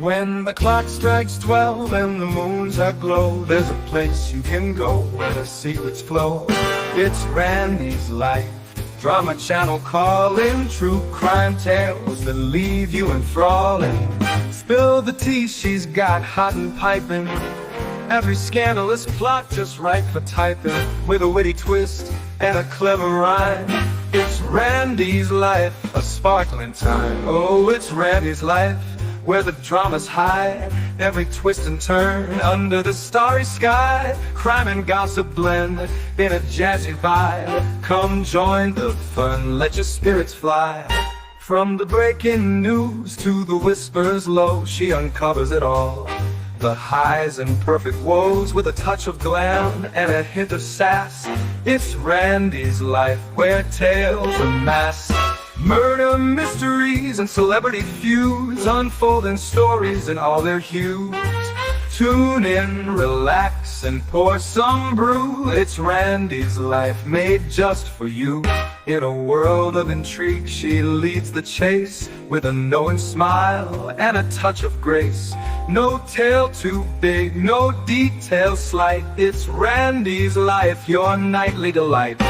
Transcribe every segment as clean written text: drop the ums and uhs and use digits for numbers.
When the clock strikes 12 and the moon's aglow, there's a place you can go where the secrets flow. It's Randy's Life, drama channel calling, true crime tales that leave you enthralling. Spill the tea, she's got hot and piping, every scandalous plot just right for typing, with a witty twist and a clever rhyme. It's Randy's Life, a sparkling time. Oh, it's Randy's Life, where the drama's high, every twist and turn under the starry sky. Crime and gossip blend in a jazzy vibe. Come join the fun, let your spirits fly. From the breaking news to the whispers low, she uncovers it all. The highs and perfect woes with a touch of glam and a hint of sass. It's Randy's Life, where tales amass. Murder mysteries and celebrity feuds, unfolding stories in all their hues. Tune in, relax, and pour some brew. It's Randy's Life, made just for you. In a world of intrigue, she leads the chase with a knowing smile and a touch of grace. No tale too big, no detail slight. It's Randy's Life, your nightly delight.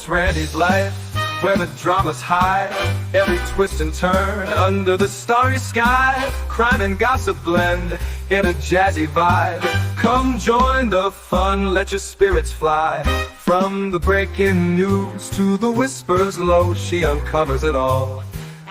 Randy's Life, where the drama's high, every twist and turn under the starry sky. Crime and gossip blend in a jazzy vibe. Come join the fun, let your spirits fly. From the breaking news to the whispers low, she uncovers it all.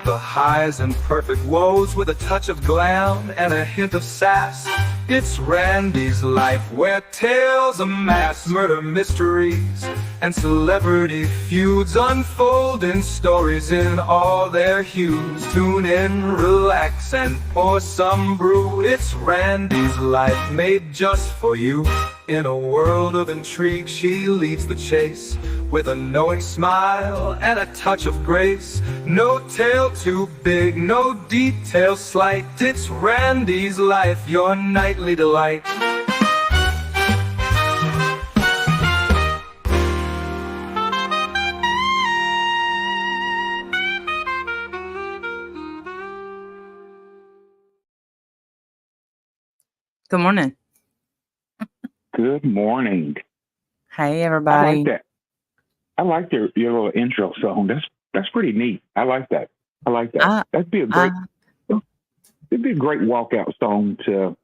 The highs and perfect woes with a touch of glam and a hint of sass. It's Randy's Life, where tales amass. Murder mysteries and celebrity feuds, unfolding stories in all their hues. Tune in, relax, and pour some brew. It's Randy's Life, made just for you. In a world of intrigue, she leads the chase with a knowing smile and a touch of grace. No tale too big, no detail slight. It's Randy's Life, your nightly delight. Good morning. Good morning. Hey, everybody. I like that. I like your little intro song. That's pretty neat. I like that. That'd be a great walkout song to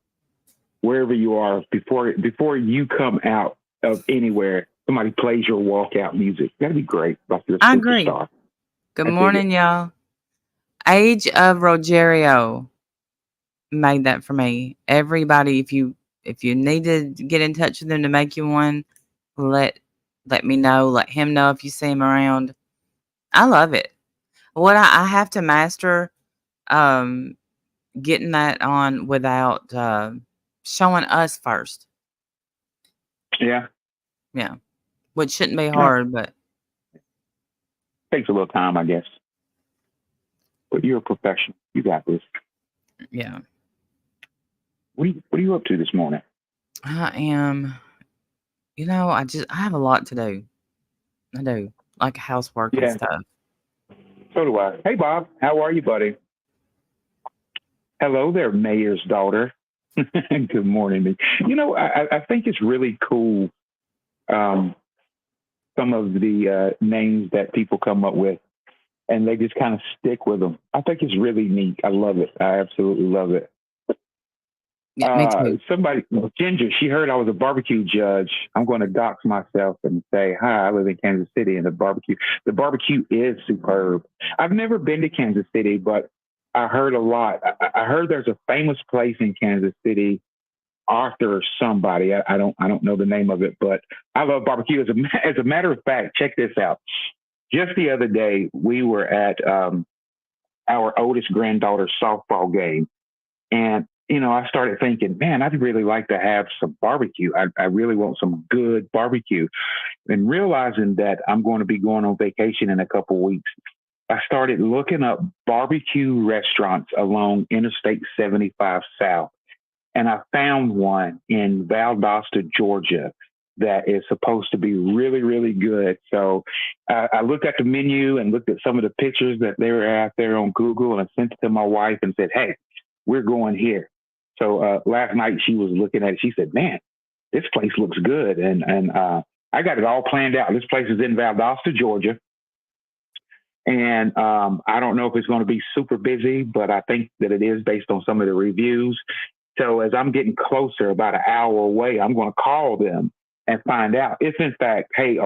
wherever you are before you come out of anywhere. Somebody plays your walkout music. That'd be great. Like your I agree. superstar. Good morning, y'all. Age of Rogerio made that for me. Everybody, if you need to get in touch with them to make you one, let me know. Let him know if you see him around. I love it. What I have to master getting that on without showing us first. Yeah. Which shouldn't be hard, but takes a little time, I guess. But you're a professional. You got this. Yeah. What are you up to this morning? I am, I have a lot to do. I do, like housework and stuff. So do I. Hey, Bob. How are you, buddy? Hello there, Mayor's daughter. Good morning. I think it's really cool, some of the names that people come up with, and they just kind of stick with them. I think it's really neat. I love it. I absolutely love it. Yeah, me too. Somebody, Ginger, she heard I was a barbecue judge. I'm going to dox myself and say, hi, I live in Kansas City, and the barbecue is superb. I've never been to Kansas City, but I heard a lot. I heard there's a famous place in Kansas City, Arthur somebody. I don't know the name of it, but I love barbecue. As a matter of fact, check this out. Just the other day, we were at our oldest granddaughter's softball game. And I started thinking, man, I'd really like to have some barbecue. I really want some good barbecue. And realizing that I'm going to be going on vacation in a couple of weeks, I started looking up barbecue restaurants along Interstate 75 South. And I found one in Valdosta, Georgia, that is supposed to be really, really good. So I looked at the menu and looked at some of the pictures that they were out there on Google, and I sent it to my wife and said, hey, we're going here. So last night she was looking at it. She said, man, this place looks good. And I got it all planned out. This place is in Valdosta, Georgia. And I don't know if it's going to be super busy, but I think that it is based on some of the reviews. So as I'm getting closer, about an hour away, I'm going to call them and find out if, in fact, hey,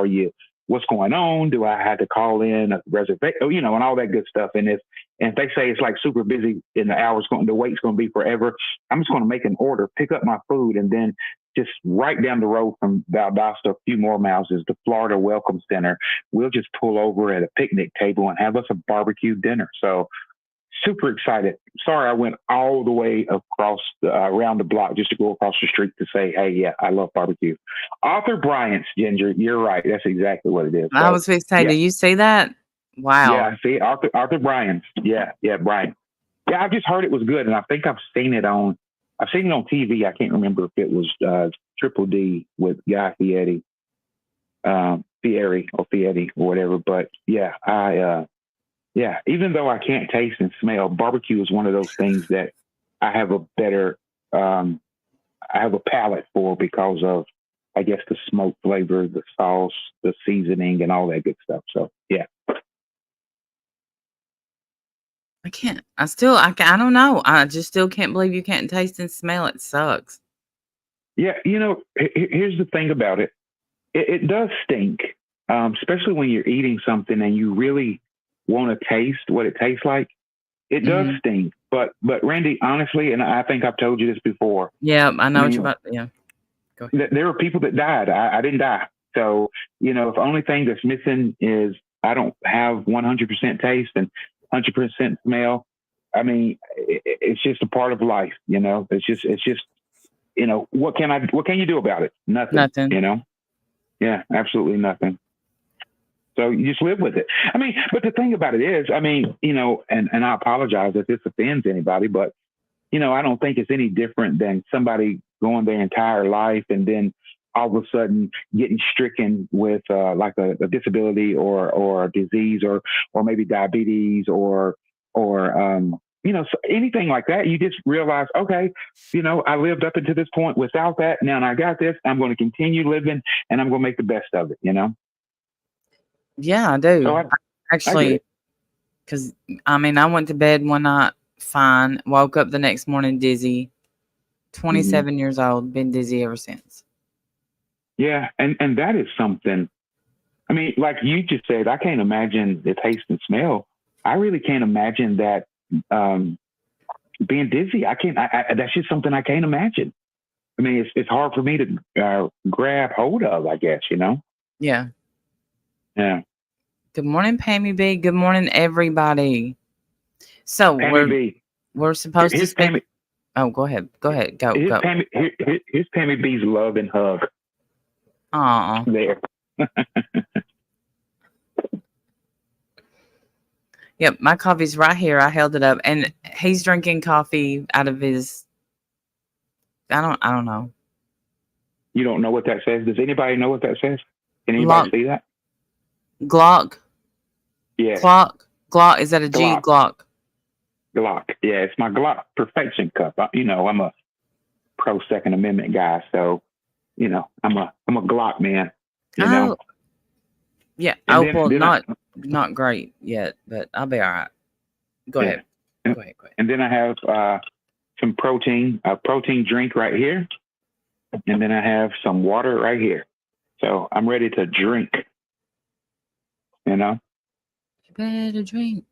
what's going on? Do I have to call in a reservation? And all that good stuff. And if they say it's like super busy and the wait's going to be forever, I'm just going to make an order, pick up my food, and then just right down the road from Valdosta, a few more miles, is the Florida Welcome Center. We'll just pull over at a picnic table and have us a barbecue dinner. So super excited. Sorry, I went all the way across around the block just to go across the street to say, hey, yeah, I love barbecue. Arthur Bryant's, Ginger. You're right. That's exactly what it is. I was going to say, yeah. Do you see that? Wow. Yeah, see, Arthur Bryant's. Yeah, Bryant. Yeah, I just heard it was good, and I think I've seen it on TV. I can't remember if it was Triple D with Guy Fieri, or whatever. But yeah, yeah, even though I can't taste and smell, barbecue is one of those things that I have a better, I have a palate for because of, I guess, the smoke flavor, the sauce, the seasoning, and all that good stuff. So, yeah. I don't know. I just still can't believe you can't taste and smell it. Sucks. Yeah, here's the thing about it. It does stink, especially when you're eating something and you really want to taste what it tastes like. It does stink. But Randy, honestly, and I think I've told you this before. Yeah, I know what you're about. Yeah. Go ahead. There were people that died. I didn't die. So, if the only thing that's missing is I don't have 100% taste and 100% smell. I mean, it's just a part of life, It's just, what can you do about it? Nothing. Yeah, absolutely nothing. So you just live with it. I mean, but the thing about it is, and I apologize if this offends anybody, but I don't think it's any different than somebody going their entire life and then all of a sudden getting stricken with like a disability or a disease or maybe diabetes or so anything like that. You just realize, okay, I lived up until this point without that. Now I got this. I'm going to continue living and I'm going to make the best of it, Yeah, I do. So Actually, because I went to bed one night fine, woke up the next morning dizzy. 27 years old, been dizzy ever since. Yeah, and that is something. I mean, like you just said, I can't imagine the taste and smell. I really can't imagine that being dizzy. I can't. That's just something I can't imagine. I mean, it's hard for me to grab hold of, I guess, Yeah. Yeah. Good morning, Pammy B. Good morning, everybody. So we're supposed to speak. Oh, go ahead. Go. Here's Pammy B's love and hug. Aw. There. Yep, my coffee's right here. I held it up, and he's drinking coffee out of his. I don't know. You don't know what that says? Does anybody know what that says? Can anybody see that? Glock. Yeah. Glock. Is that a G? Glock. Glock. Yeah, it's my Glock Perfection cup. I'm a pro Second Amendment guy, so I'm a Glock man. Yeah. Not great yet, but I'll be all right. Go ahead. Go ahead. And then I have some a protein drink right here, and then I have some water right here. So I'm ready to drink. You better drink.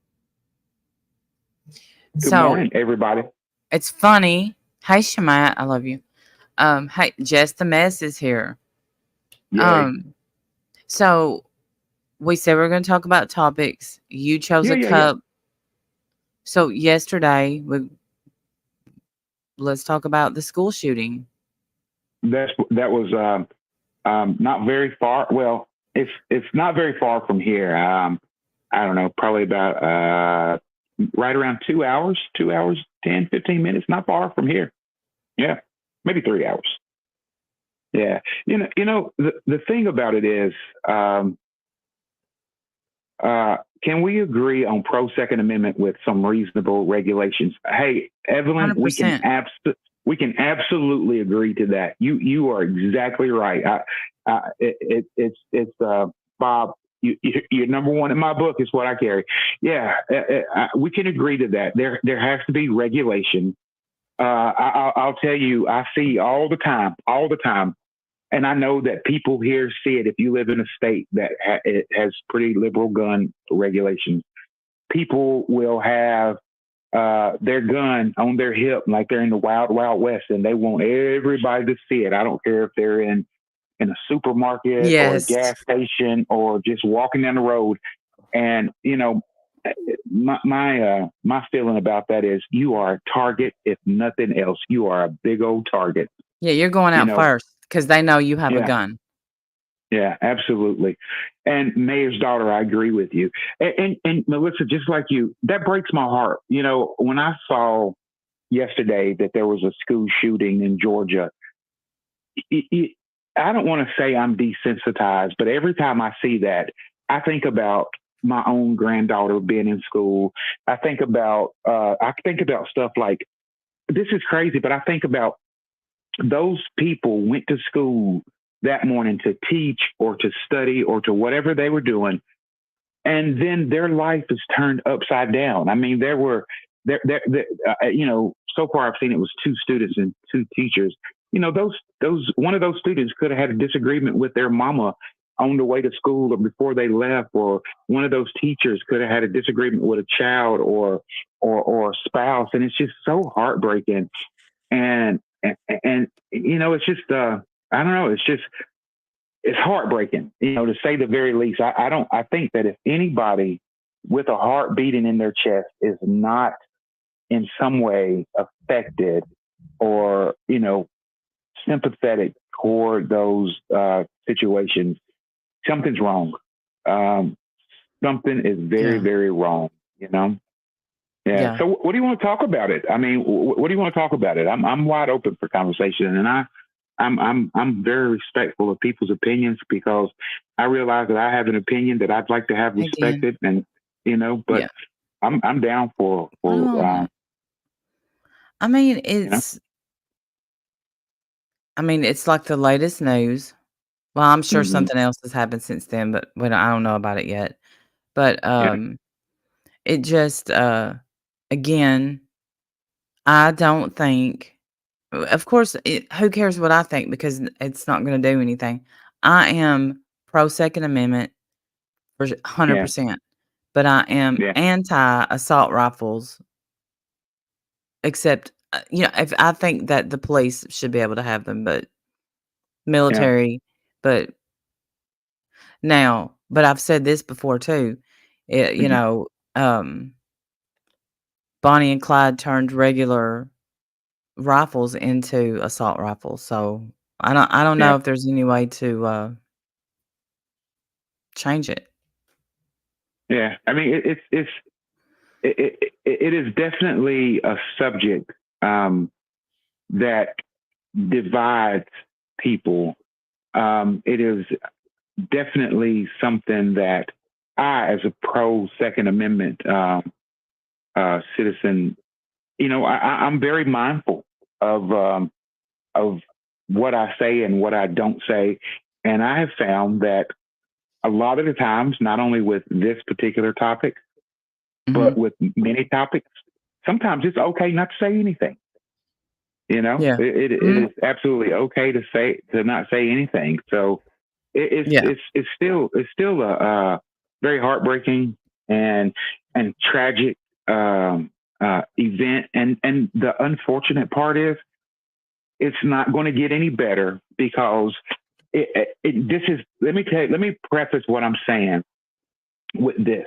Good morning, everybody. It's funny. Hey, Shemaya, I love you. Hey, Jess the Mess is here. Yay. So we said we're going to talk about topics. You chose a cup. Yeah. So yesterday, let's talk about the school shooting. That was not very far. Well, it's not very far from here. I don't know, probably about right around 2 hours, 2 hours, 10, 15 minutes, not far from here. Yeah, maybe 3 hours. Yeah, the thing about it is, can we agree on pro Second Amendment with some reasonable regulations? Hey, Evelyn, we can 100%. absolutely agree to that. You are exactly right. It's Bob. You're number one in my book is what I carry. Yeah, we can agree to that. There has to be regulation. I'll tell you, I see all the time. And I know that people here see it. If you live in a state that it has pretty liberal gun regulations, people will have their gun on their hip like they're in the wild, wild west, and they want everybody to see it. I don't care if they're in a supermarket or a Yes. gas station or just walking down the road. And my feeling about that is you are a target. If nothing else, you are a big old target. Yeah, you're going out first because they know you have a Yeah. gun. Yeah, absolutely. And Mayor's daughter, I agree with you. And Melissa, just like you, that breaks my heart. When I saw yesterday that there was a school shooting in Georgia, I don't want to say I'm desensitized, but every time I see that, I think about my own granddaughter being in school. I think about stuff like, this is crazy, but I think about those people went to school that morning to teach or to study or to whatever they were doing. And then their life is turned upside down. I mean, so far I've seen it was 2 students and 2 teachers. Those one of those students could have had a disagreement with their mama on the way to school or before they left, or one of those teachers could have had a disagreement with a child or a spouse. And it's just so heartbreaking. And it's just, I don't know. It's heartbreaking, to say the very least. I think that if anybody with a heart beating in their chest is not in some way affected or, sympathetic toward those situations, something's wrong. Something is very, very wrong, Yeah. So what do you want to talk about it? I mean, what do you want to talk about it? I'm wide open for conversation, and I'm very respectful of people's opinions because I realize that I have an opinion that I'd like to have respected, and but Yeah. I'm down for. I mean, it's like the latest news. Well, I'm sure something else has happened since then, but I don't know about it yet. But it just again, I don't think. Of course, who cares what I think because it's not going to do anything. I am pro Second Amendment for 100%, but I am anti assault rifles. Except, if I think that the police should be able to have them, but military, but but I've said this before too. Um, Bonnie and Clyde turned regular rifles into assault rifles. So I don't know if there's any way to change it. Yeah, I mean it is definitely a subject that divides people. It is definitely something that I, as a pro Second Amendment citizen, I'm very mindful of what I say and what I don't say, and I have found that a lot of the times, not only with this particular topic, but with many topics, sometimes it's okay not to say anything. It is absolutely okay to not say anything. So it's still a very heartbreaking and tragic event. And the unfortunate part is it's not going to get any better because let me preface what I'm saying with this.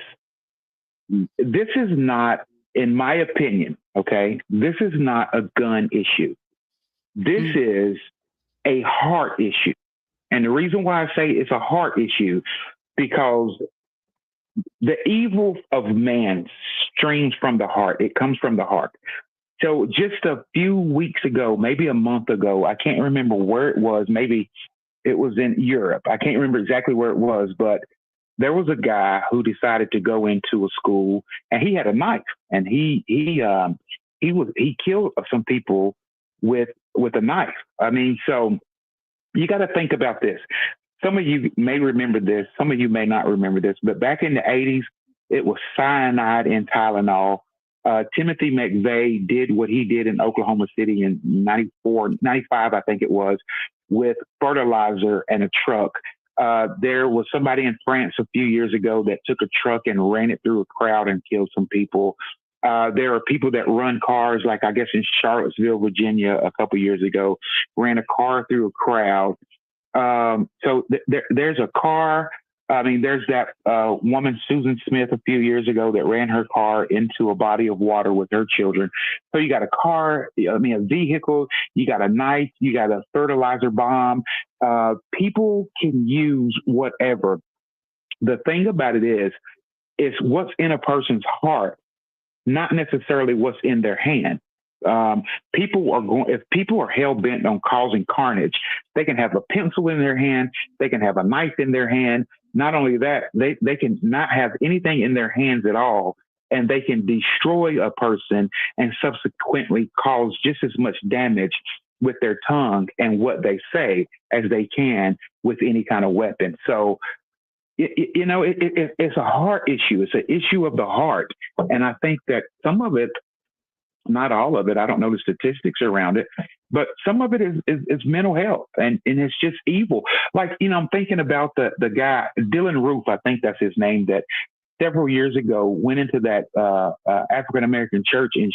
This is not in my opinion, okay, this is not a gun issue. This Mm. is a heart issue. And the reason why I say it's a heart issue, because the evil of man streams from the heart. It comes from the heart. So just a few weeks ago, maybe a month ago, I can't remember where it was. Maybe it was in Europe. I can't remember exactly where it was, but there was a guy who decided to go into a school, and he had a knife, and he killed some people with a knife. I mean, so you got to think about this. Some of you may remember this. Some of you may not remember this, but back in the 80s, it was cyanide in Tylenol. Timothy McVeigh did what he did in Oklahoma City in 94, 95, I think it was, with fertilizer and a truck. There was somebody in France a few years ago that took a truck and ran it through a crowd and killed some people. There are people that run cars, like I guess in Charlottesville, Virginia, a couple years ago, ran a car through a crowd. So there's a car. I mean, there's that woman, Susan Smith, a few years ago that ran her car into a body of water with her children. So you got a car, a vehicle, you got a knife, you got a fertilizer bomb. People can use whatever. The thing about it is what's in a person's heart, not necessarily what's in their hand. If people are hell bent on causing carnage, they can have a pencil in their hand, they can have a knife in their hand. Not only that, they can not have anything in their hands at all, and they can destroy a person and subsequently cause just as much damage with their tongue and what they say as they can with any kind of weapon. So it's a heart issue. It's an issue of the heart. And I think that some of it, not all of it, I don't know the statistics around it, but some of it is mental health, and it's just evil. Like, I'm thinking about the guy, Dylan Roof, I think that's his name, that several years ago went into that African-American church in,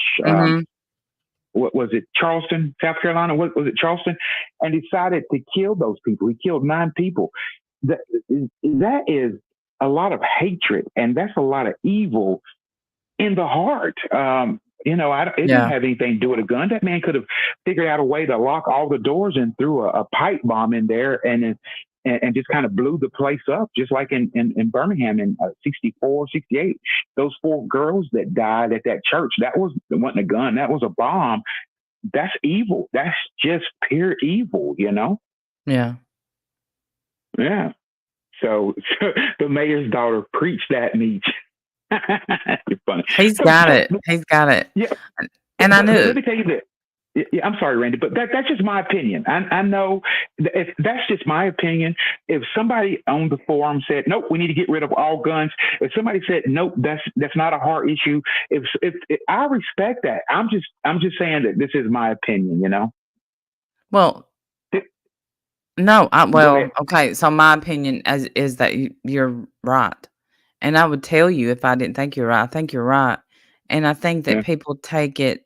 what was it, Charleston, South Carolina? What was it, Charleston? And decided to kill those people. He killed 9 people. That is a lot of hatred, and that's a lot of evil in the heart. It didn't have anything to do with a gun. That man could have figured out a way to lock all the doors and threw a pipe bomb in there and just kind of blew the place up, just like in Birmingham in 64, 68. Those 4 girls that died at that church, that wasn't a gun. That was a bomb. That's evil. That's just pure evil, Yeah. Yeah. So the mayor's daughter preached that, Meech. It's funny. He's got it. He's got it. Yeah. And I knew. Let me tell you this. Yeah, I'm sorry, Randy, but that's just my opinion. I know if that's just my opinion. If somebody on the forum said, nope, we need to get rid of all guns. If somebody said, nope, that's not a heart issue. If I respect that. I'm just saying that this is my opinion, Well, no, okay. So my opinion is that you're right. And I would tell you if I didn't think you're right. I think you're right. And I think that people take it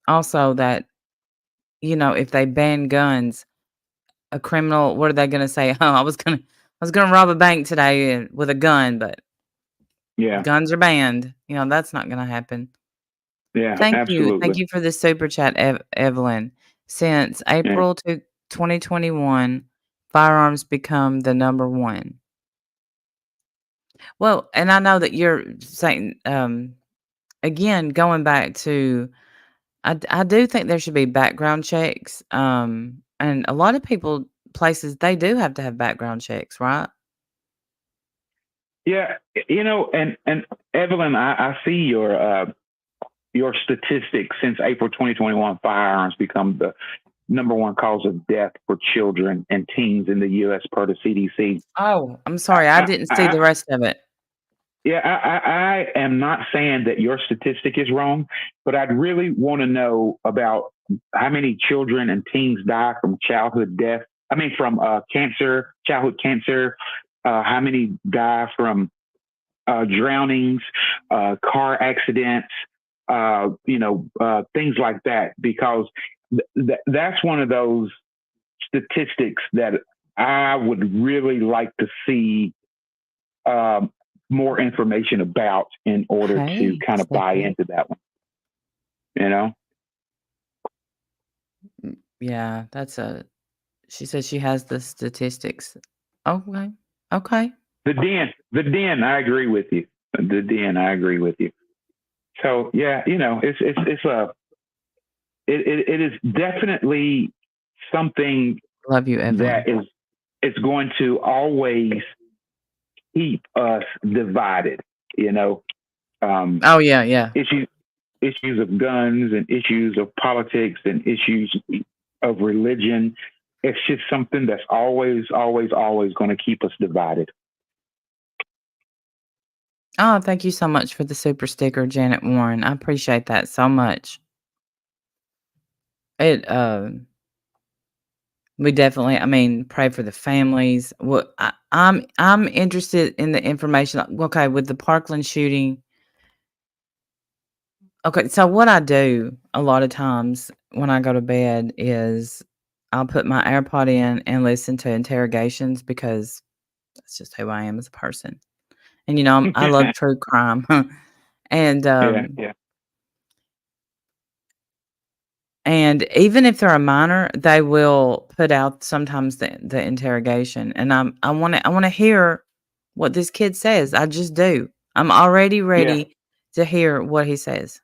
also that, if they ban guns, a criminal, what are they going to say? Oh, I was going to rob a bank today with a gun, but guns are banned. That's not going to happen. Yeah, Thank absolutely. you. Thank you for the super chat, Evelyn. Since April 2021, firearms become the number one. Well, and I know that you're saying, again, going back to, I do think there should be background checks. And a lot of places, they do have to have background checks, right? Yeah, and Evelyn, I see your statistics. Since April 2021, firearms become the number one cause of death for children and teens in the U.S. per the CDC. Oh, I'm sorry. I didn't see the rest of it. Yeah, I am not saying that your statistic is wrong, but I'd really want to know about how many children and teens die from childhood death. I mean, from cancer, childhood cancer. How many die from drownings, car accidents, things like that, because that's one of those statistics that I would really like to see more information about in order to Hey, kind of buy Stephanie. into that one. You know? Yeah, she says she has the statistics. Okay. Okay. The den. I agree with you. The den. I agree with you. So yeah, it is definitely something Love you, Evelyn. that is it's going to always keep us divided. You know, Oh yeah, yeah. issues of guns and issues of politics and issues of religion. It's just something that's always, always, always going to keep us divided. Oh, thank you so much for the super sticker, Janet Warren. I appreciate that so much. It we definitely, I mean, pray for the families. What I'm interested in the information. Okay, with the Parkland shooting. Okay, so what I do a lot of times when I go to bed is I'll put my AirPod in and listen to interrogations because that's just who I am as a person. And I love true crime. and Yeah, yeah, and even if they're a minor, they will put out sometimes the interrogation. And I want to hear what this kid says. I just do. I'm already yeah, ready to hear what he says.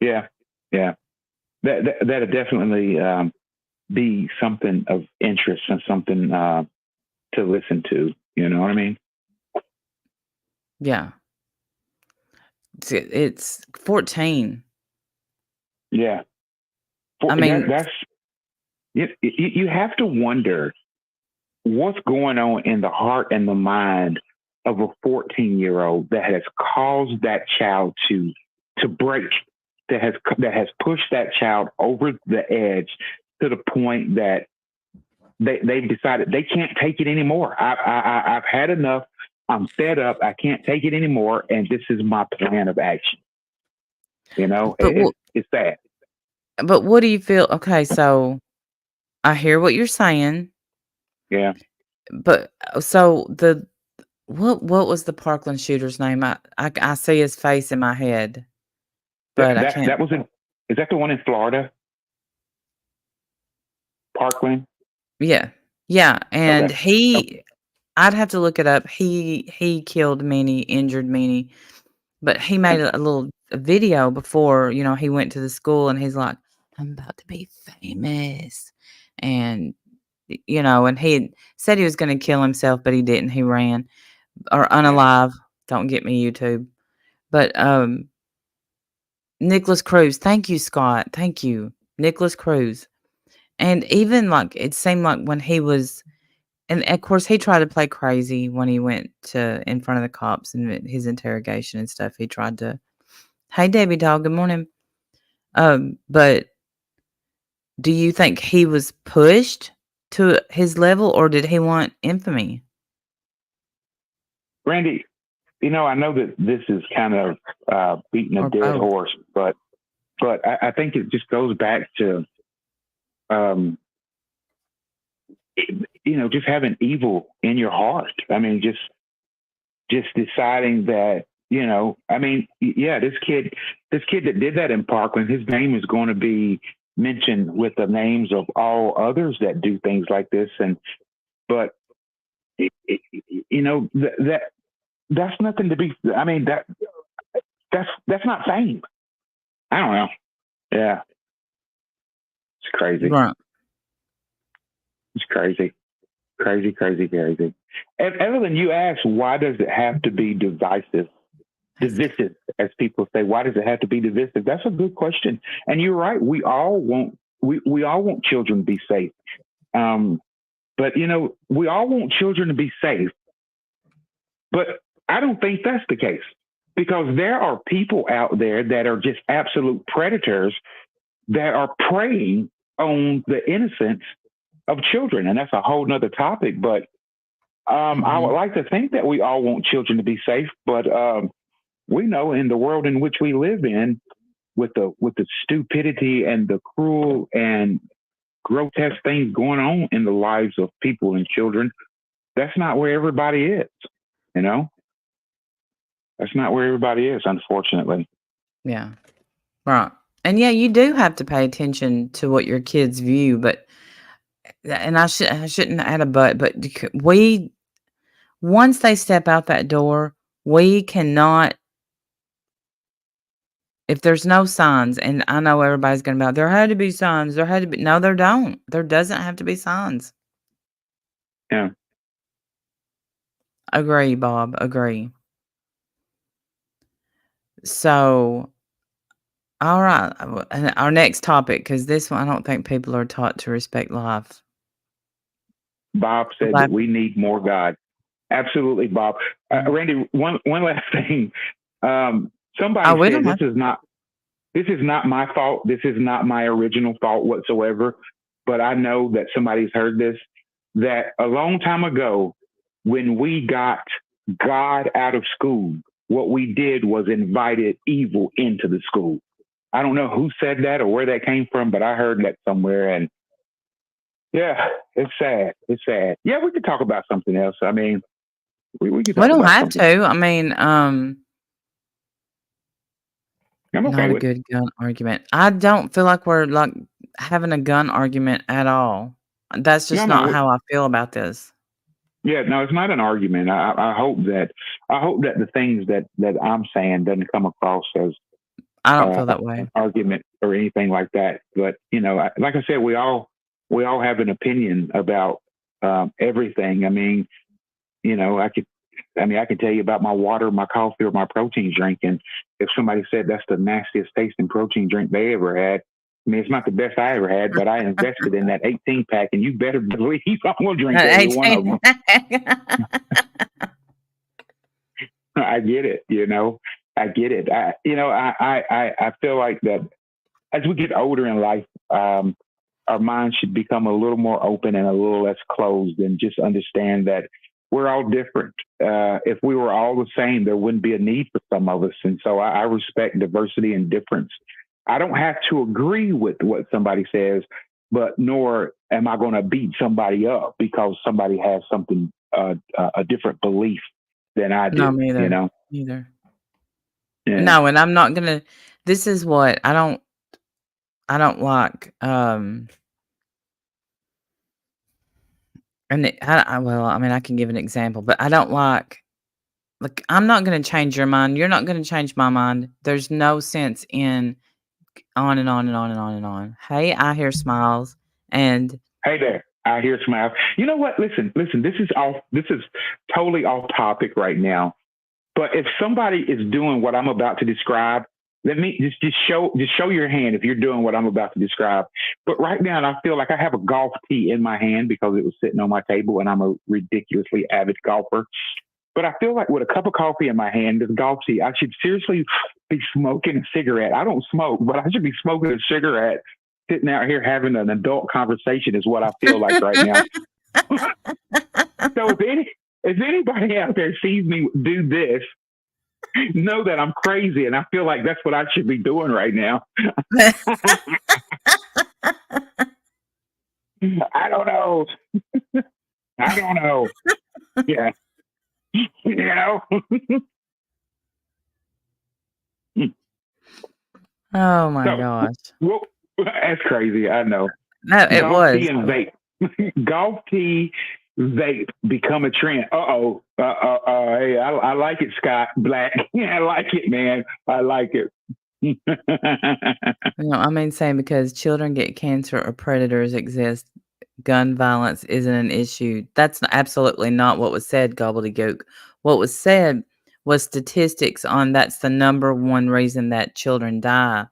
yeah, yeah. That'd definitely be something of interest and something to listen to. You know what I mean? Yeah. It's 14. Yeah. I mean, That's you have to wonder what's going on in the heart and the mind of a 14-year-old that has caused that child to break, that has pushed that child over the edge to the point that they've decided they can't take it anymore. I've had enough. I'm fed up. I can't take it anymore, and this is my plan of action. but It's sad. but what do you feel? Okay, so I hear what you're saying, Yeah, but so what was the Parkland shooter's name? I see his face in my head, that but I that can't. that was in. Is that the one in Florida, Parkland? Yeah, yeah, and Okay. Okay. I'd have to look it up. He killed many, injured many, but he made a little video before he went to the school, and he's like, "I'm about to be famous," and and he had said he was going to kill himself, but he didn't. He ran or Yeah. unalive. Don't get me YouTube, but Nicholas Cruz. Thank you, Scott. Thank you, Nicholas Cruz. And even like it seemed like when he was, and of course he tried to play crazy when he went to in front of the cops and his interrogation and stuff. He tried to, "Hey, Debbie dog, good morning." But do you think he was pushed to his level, or did he want infamy? Randy, I know that this is kind of beating a Or dead both? horse, but I think it just goes back to um, just having evil in your heart. I mean, just deciding that, I mean, yeah, this kid that did that in Parkland, his name is going to be mentioned with the names of all others that do things like this. But that's nothing to be. I mean, that's not fame. I don't know. Yeah, it's crazy. Right. It's crazy. Crazy, crazy, crazy. And Evelyn, you asked, why does it have to be divisive? Divisive, as people say. Why does it have to be divisive? That's a good question. And you're right. We all want children to be safe. But we all want children to be safe. But I don't think that's the case, because there are people out there that are just absolute predators that are preying on the innocence of children. And that's a whole nother topic. But I would like to think that we all want children to be safe, but we know in the world in which we live in, with the stupidity and the cruel and grotesque things going on in the lives of people and children, that's not where everybody is, you know? That's not where everybody is, unfortunately. Yeah. Right. And yeah, you do have to pay attention to what your kids view, but and I shouldn't add a but we once they step out that door, we cannot if there's no signs, and I know everybody's gonna be like, there had to be signs, there had to be no, there don't. There doesn't have to be signs. Yeah. Agree, Bob. Agree. So all right. And our next topic, because this one I don't think people are taught to respect life. Bob said that we need more God. Absolutely, Bob. Randy, one last thing. Somebody we said don't have this is not my fault. This is not my original fault whatsoever. But I know that somebody's heard this, that a long time ago, when we got God out of school, what we did was invited evil into the school. I don't know who said that or where that came from, but I heard that somewhere. And yeah, it's sad. It's sad. Yeah, we could talk about something else. I mean, we could talk We don't about have something. to. I mean, I'm okay not a with good gun argument. I don't feel like we're like having a gun argument at all. That's just not how I feel about this. Yeah, no, it's not an argument. I hope that the things that I'm saying doesn't come across as I don't feel that way. an argument or anything like that. But you know, like I said, we all have an opinion about everything. I mean, you know, I can tell you about my water, my coffee, or my protein drink, and if somebody said that's the nastiest tasting protein drink they ever had, I mean, it's not the best I ever had, but I invested in that 18 pack, and you better believe I'm gonna drink every one of them. I get it, you know. I get it. I feel like that as we get older in life, our minds should become a little more open and a little less closed, and just understand that we're all different. If we were all the same, there wouldn't be a need for some of us. And so I respect diversity and difference. I don't have to agree with what somebody says, but nor am I going to beat somebody up because somebody has something, a different belief than I do. No, me either. You know? Neither. Yeah. No, and I'm not gonna. This is what I don't like. And well, I mean, I can give an example, but I don't like. Like, I'm not going to change your mind. You're not going to change my mind. There's no sense in on and on and on and on and on. Hey, I hear smiles, and hey there, I hear smiles. You know what? Listen. This is totally off topic right now. But if somebody is doing what I'm about to describe, let me just show your hand if you're doing what I'm about to describe. But right now, I feel like I have a golf tee in my hand because it was sitting on my table, and I'm a ridiculously avid golfer. But I feel like with a cup of coffee in my hand, this golf tee, I should seriously be smoking a cigarette. I don't smoke, but I should be smoking a cigarette, sitting out here having an adult conversation is what I feel like right now. So if anybody out there sees me do this, know that I'm crazy, and I feel like that's what I should be doing right now. I don't know. Yeah. You know? oh my gosh, Well, that's crazy. I know. no, it Golf was. tee and vape. Golf tee, vape become a trend. Hey, I like it, Scott Black. I like it, man. I like it. I mean, saying because children get cancer or predators exist, gun violence isn't an issue. That's absolutely not what was said, gobbledygook. What was said was statistics on that's the number one reason that children die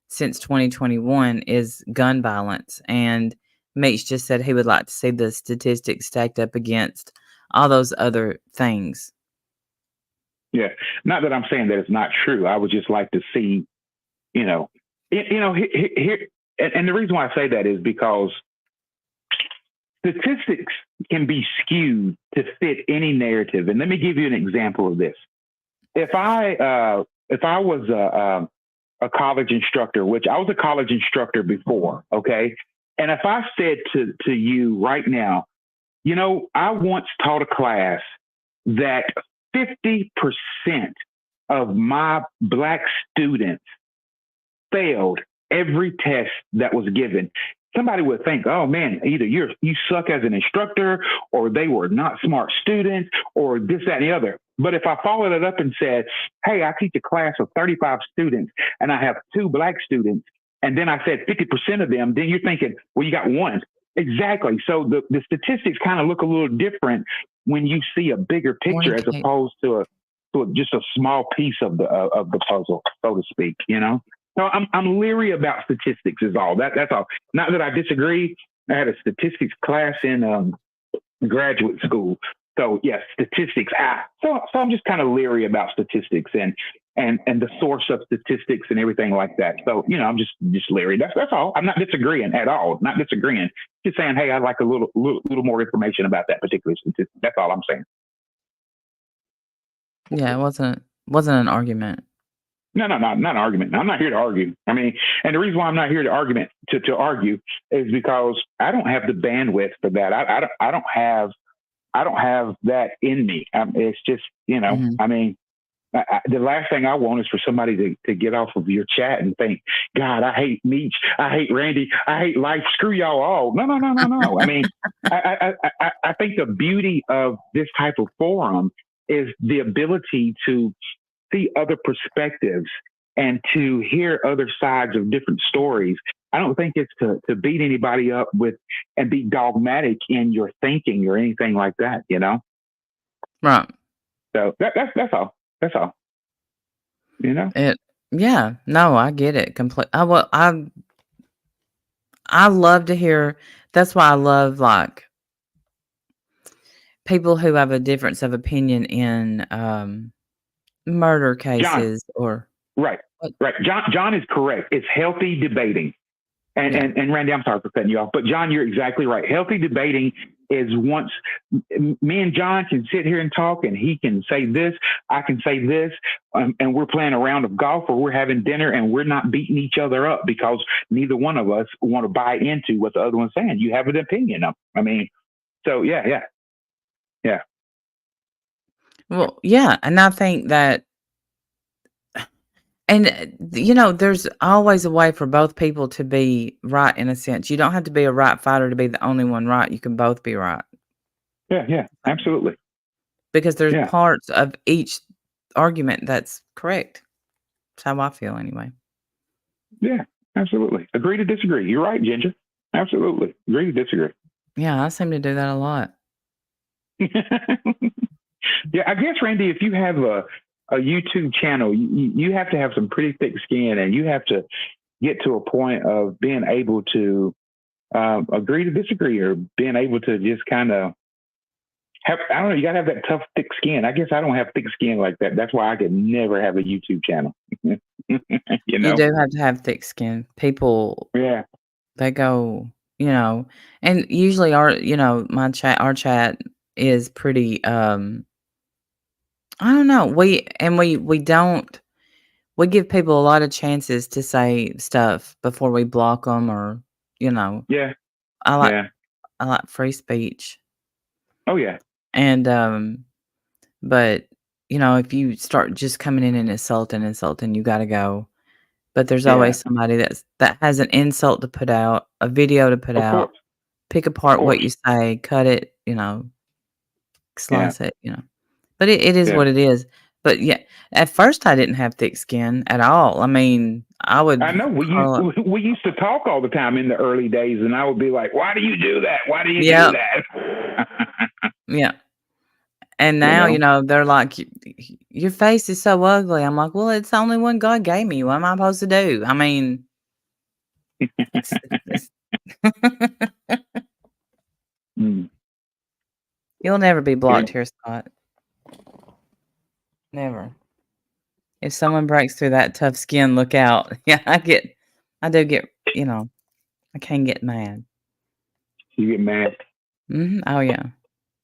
since 2021 is gun violence. And Meech just said he would like to see the statistics stacked up against all those other things. Yeah. Not that I'm saying that it's not true. I would just like to see, here, and the reason why I say that is because statistics can be skewed to fit any narrative. And let me give you an example of this. If I was a college instructor, which I was a college instructor before, okay, and if I said to you right now, I once taught a class that 50% of my black students failed every test that was given, somebody would think, oh man, either you suck as an instructor, or they were not smart students, or this, that, and the other. But if I followed it up and said, hey, I teach a class of 35 students and I have 2 black students, and then I said 50% of them, then you're thinking, well, you got 1. Exactly. So the statistics kind of look a little different when you see a bigger picture as opposed to just a small piece of the puzzle, so to speak, you know? So I'm leery about statistics is all. That's all. Not that I disagree. I had a statistics class in graduate school. So yes, statistics. So I'm just kind of leery about statistics and the source of statistics and everything like that. So, you know, I'm just leery. That's all. I'm not disagreeing at all. Not disagreeing. Just saying, hey, I'd like a little more information about that particular statistic. That's all I'm saying. Yeah, it wasn't an argument. No, not an argument. I'm not here to argue. I mean, and the reason why I'm not here to argue is because I don't have the bandwidth for that. I don't have that in me. It's just, you know, I mean, the last thing I want is for somebody to get off of your chat and think, God, I hate Meech, I hate Randy, I hate life. Screw y'all all. No. I mean, I think the beauty of this type of forum is the ability to see other perspectives and to hear other sides of different stories. I don't think it's to beat anybody up with and be dogmatic in your thinking or anything like that, you know? Right. So that's all. That's all. You know? Yeah. No, I get it completely. I love to hear. That's why I love like people who have a difference of opinion in murder cases or right. John is correct. It's healthy debating. And Randy, I'm sorry for cutting you off, but John, you're exactly right. Healthy debating is once me and John can sit here and talk, and he can say this, I can say this, and we're playing a round of golf or we're having dinner, and we're not beating each other up because neither one of us want to buy into what the other one's saying. You have an opinion of. I mean, so yeah. Well, yeah, and I think that. And, you know, there's always a way for both people to be right in a sense. You don't have to be a right fighter to be the only one right. You can both be right. Yeah, absolutely. Because there's parts of each argument that's correct. That's how I feel anyway. Yeah, absolutely. Agree to disagree. You're right, Ginger. Absolutely. Agree to disagree. Yeah, I seem to do that a lot. Yeah, I guess, Randy, if you have a YouTube channel, you have to have some pretty thick skin, and you have to get to a point of being able to agree to disagree, or being able to just kind of have, I don't know, you got to have that tough, thick skin. I guess I don't have thick skin like that. That's why I could never have a YouTube channel. You know? You do have to have thick skin. People, they go, you know, and usually our chat is pretty, I don't know. We give people a lot of chances to say stuff before we block them, or, you know. Yeah. I like free speech. Oh yeah. And but you know, if you start just coming in and insulting, you got to go. But there's always somebody that has an insult to put out, a video to put out, pick apart what you say, cut it, you know, slice it, you know. But it is what it is. But yeah, at first I didn't have thick skin at all. I mean, I know we used to talk all the time in the early days, and I would be like, "Why do you do that? Why do you do that?" Yeah. And now, you know, they're like, "Your face is so ugly." I'm like, "Well, it's the only one God gave me. What am I supposed to do?" I mean, it's You'll never be blocked here, Scott. Never. If someone breaks through that tough skin, look out. Yeah, I do get, you know, I can get mad. You get mad? Mm-hmm. Oh yeah.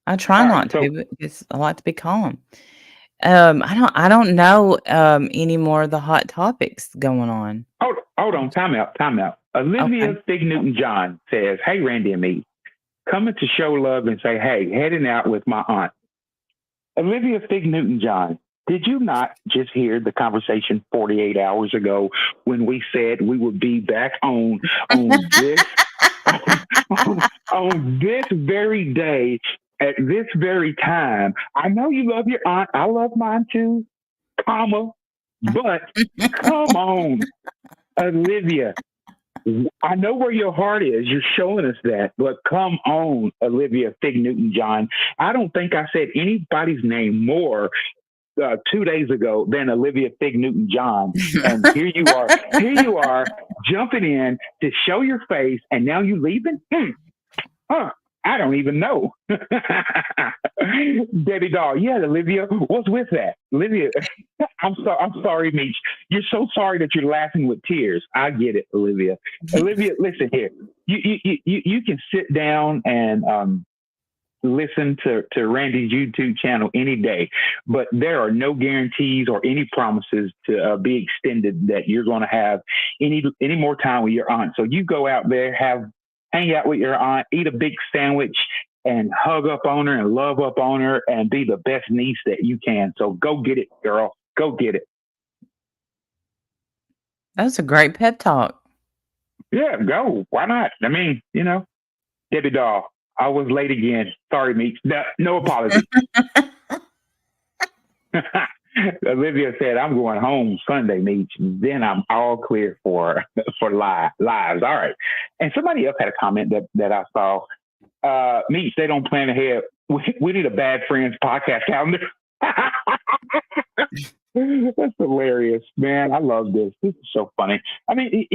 I try not to, but I like to be calm. I don't know any more of the hot topics going on. Hold on, time out. Olivia Fig Newton John says, "Hey, Randy and me, coming to show love and say, hey, heading out with my aunt." Olivia Fig Newton John, Did you not just hear the conversation 48 hours ago when we said we would be back on this on this very day at this very time? I know you love your aunt. I love mine too, comma. But come on, Olivia. I know where your heart is. You're showing us that. But come on, Olivia Fig Newton John. I don't think I said anybody's name more 2 days ago than Olivia Fig Newton John. And here you are jumping in to show your face, and now you leaving? Huh. I don't even know. Debbie Doll. Yeah, Olivia, what's with that? Olivia, I'm sorry, Meech. You're so sorry that you're laughing with tears. I get it, Olivia. Olivia, listen here. You can sit down and listen to Randy's YouTube channel any day, but there are no guarantees or any promises to be extended that you're going to have any more time with your aunt. So you go out there, hang out with your aunt, eat a big sandwich, and hug up on her and love up on her and be the best niece that you can. So go get it, girl. Go get it. That's a great pep talk. Yeah, go. Why not? I mean, Debbie Doll, I was late again. Sorry, Meech. No apology. Olivia said, I'm going home Sunday, Meech. Then I'm all clear for lives. All right. And somebody else had a comment that I saw. Meech, they don't plan ahead. We need a Bad Friends podcast calendar. That's hilarious, man. I love this. This is so funny. I mean,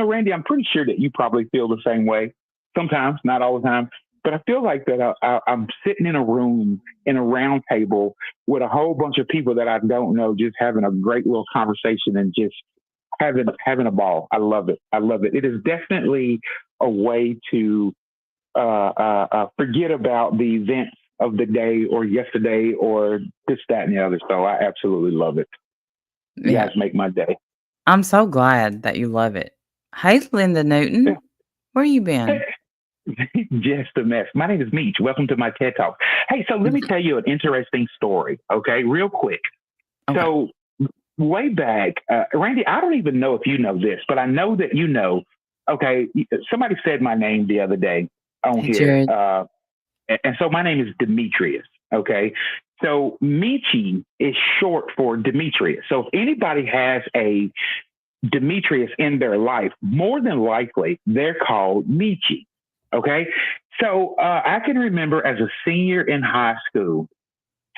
Randy, I'm pretty sure that you probably feel the same way. Sometimes, not all the time. But I feel like that I'm sitting in a room in a round table with a whole bunch of people that I don't know, just having a great little conversation and just having a ball. I love it. I love it. It is definitely a way to forget about the events of the day or yesterday or this, that, and the other. So I absolutely love it. You guys make my day. I'm so glad that you love it. Hey, Linda Newton, where you been? Just a mess. My name is Meech. Welcome to my TED Talk. Hey, so let me tell you an interesting story, okay? Real quick. Okay. So way back, Randy, I don't even know if you know this, but I know that you know. Okay, somebody said my name the other day on here. And so my name is Demetrius, okay? So Meechy is short for Demetrius. So if anybody has a Demetrius in their life, more than likely, they're called Meechy. Okay. So I can remember as a senior in high school,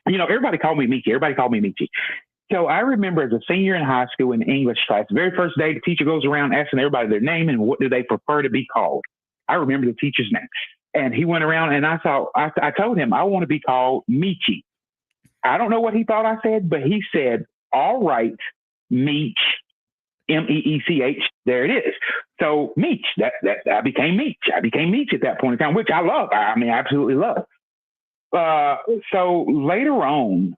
everybody called me Meechy. So I remember as a senior in high school in English class, the very first day, the teacher goes around asking everybody their name and what do they prefer to be called. I remember the teacher's name. And he went around and I told him I want to be called Meechy. I don't know what he thought I said, but he said, all right, Meech. Meech. There it is. So Meech, that I became Meech. I became Meech at that point in time, which I love. I mean, I absolutely love. So later on,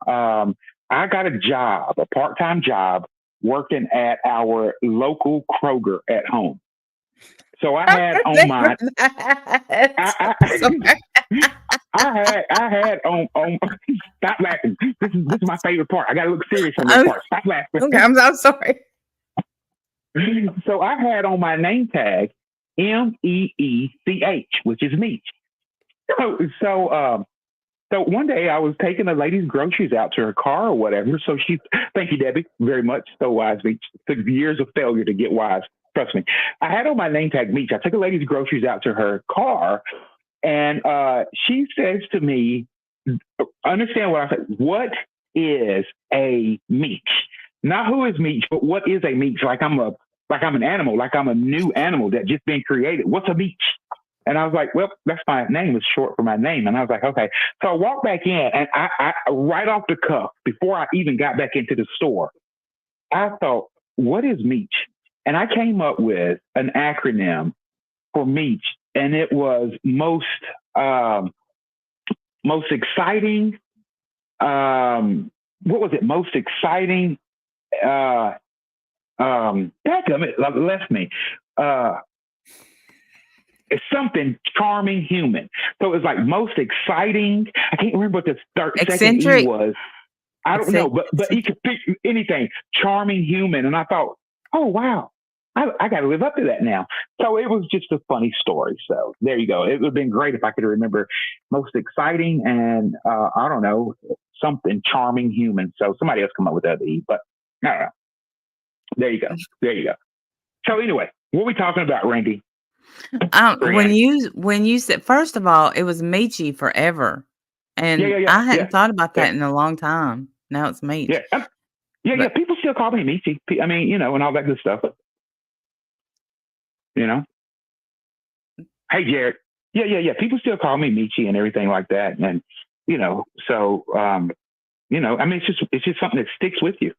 I got a part-time job working at our local Kroger at home. So I had on my, I had on. Stop laughing. This is my favorite part. I got to look serious on this part. Stop laughing. Okay, I'm sorry. So I had on my name tag Meech, which is Meech. So one day I was taking a lady's groceries out to her car or whatever. So thank you, Debbie, very much. So wise, Meech. Took years of failure to get wise. Trust me. I had on my name tag Meech. I took a lady's groceries out to her car, and she says to me, "Understand what I said? What is a Meech? Not who is Meech, but what is a Meech? Like I'm an animal, like I'm a new animal that just been created. What's a Meech?" And I was like, well, that's my name. It's short for my name. And I was like, okay. So I walked back in and I right off the cuff, before I even got back into the store, I thought, what is Meech? And I came up with an acronym for Meech. And it was most exciting. What was it? Most exciting. It left me. It's something charming human. So it's like most exciting. I can't remember what the second E was. I don't know, but See, he could pick anything. Charming human, and I thought, oh wow, I got to live up to that now. So it was just a funny story. So there you go. It would have been great if I could remember most exciting and I don't know, something charming human. So somebody else come up with that E, but I don't know. There you go. There you go. So anyway, what are we talking about, Randy? when you said, first of all, it was Meechy forever, and I hadn't thought about that in a long time. Now it's Meech. Yeah. People still call me Meechy. I mean, and all that good stuff. Hey, Jared. Yeah. People still call me Meechy and everything like that, and so I mean, it's just something that sticks with you.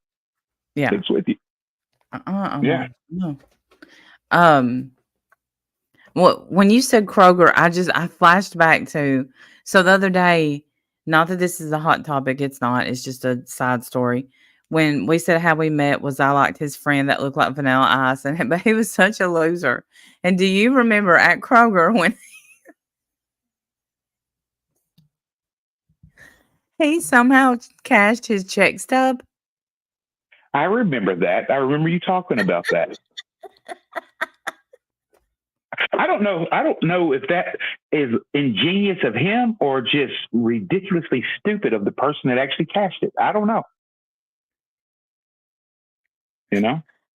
Yeah. Sticks with you. Yeah. No. Well, when you said Kroger, I flashed back to, so the other day, not that this is a hot topic, it's not, it's just a side story. When we said how we met was I liked his friend that looked like Vanilla Ice, but he was such a loser. And do you remember at Kroger when he somehow cashed his check stub? I remember that. I remember you talking about that. I don't know if that is ingenious of him or just ridiculously stupid of the person that actually cashed it. I don't know.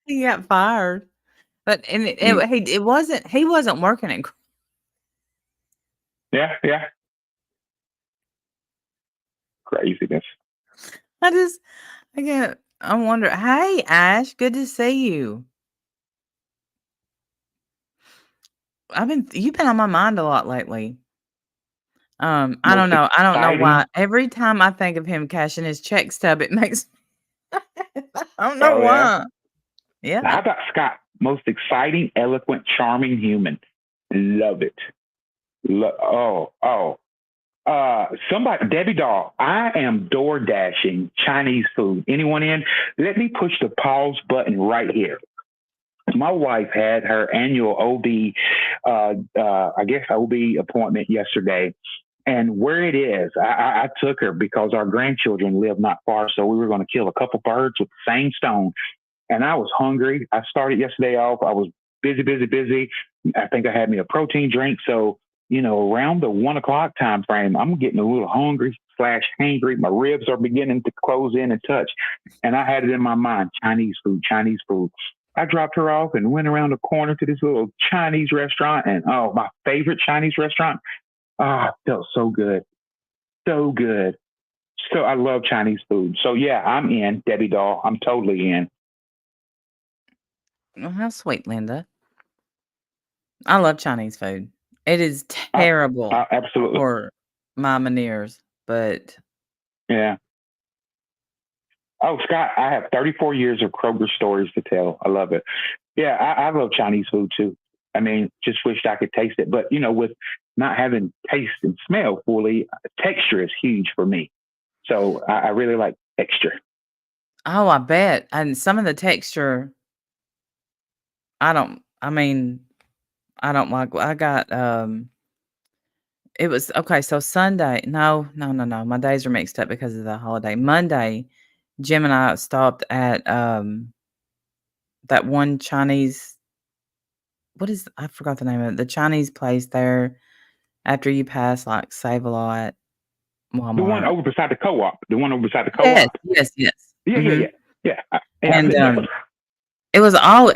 He got fired. But he wasn't working at. Yeah. Craziness. I wonder. Hey, Ash, good to see you. You've been on my mind a lot lately. I don't know why. Every time I think of him cashing his check stub, it makes. I don't know why. Yeah. How about Scott? Most exciting, eloquent, charming human. Love it. Somebody, Debbie Doll, I am door dashing Chinese food. Anyone in? Let me push the pause button right here. My wife had her annual OB, OB appointment yesterday. And where it is, I took her because our grandchildren live not far. So we were going to kill a couple birds with the same stone. And I was hungry. I started yesterday off. I was busy. I think I had me a protein drink. So, around the 1 o'clock time frame, I'm getting a little hungry / hangry. My ribs are beginning to close in and touch. And I had it in my mind, Chinese food. I dropped her off and went around the corner to this little Chinese restaurant. And my favorite Chinese restaurant. It felt so good. So good. So I love Chinese food. So yeah, I'm in, Debbie Doll. I'm totally in. Well, how sweet, Linda. I love Chinese food. It is terrible absolutely for my Meniere's, but yeah. Oh, Scott, I have 34 years of Kroger stories to tell. I love it. Yeah, I love Chinese food too. I mean, just wished I could taste it. But, with not having taste and smell fully, texture is huge for me. So I really like texture. Oh, I bet. And some of the texture, I don't like. I got, it was, okay, so Sunday, no. My days are mixed up because of the holiday. Monday, Jim and I stopped at, that one Chinese, I forgot the name of it, the Chinese place there after you pass, like, Save-A-Lot, Walmart. The one over beside the co-op. Yes. Mm-hmm. Yeah. And,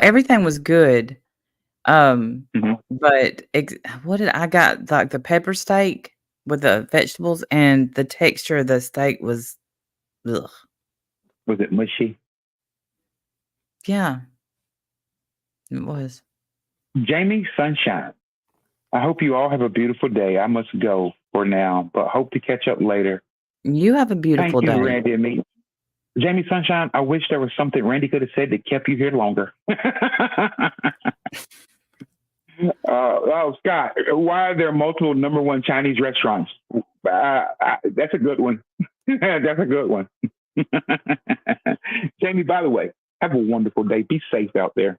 everything was good. But what did I got? Like the pepper steak with the vegetables, and the texture of the steak was, ugh. Was it mushy? Yeah, it was. Jamie Sunshine, I hope you all have a beautiful day. I must go for now, but hope to catch up later. You have a beautiful day. Thank you, Randy and Meech. Jamie Sunshine, I wish there was something Randy could have said that kept you here longer. Scott, why are there multiple number one Chinese restaurants? That's a good one. That's a good one. Jamie, by the way, have a wonderful day. Be safe out there.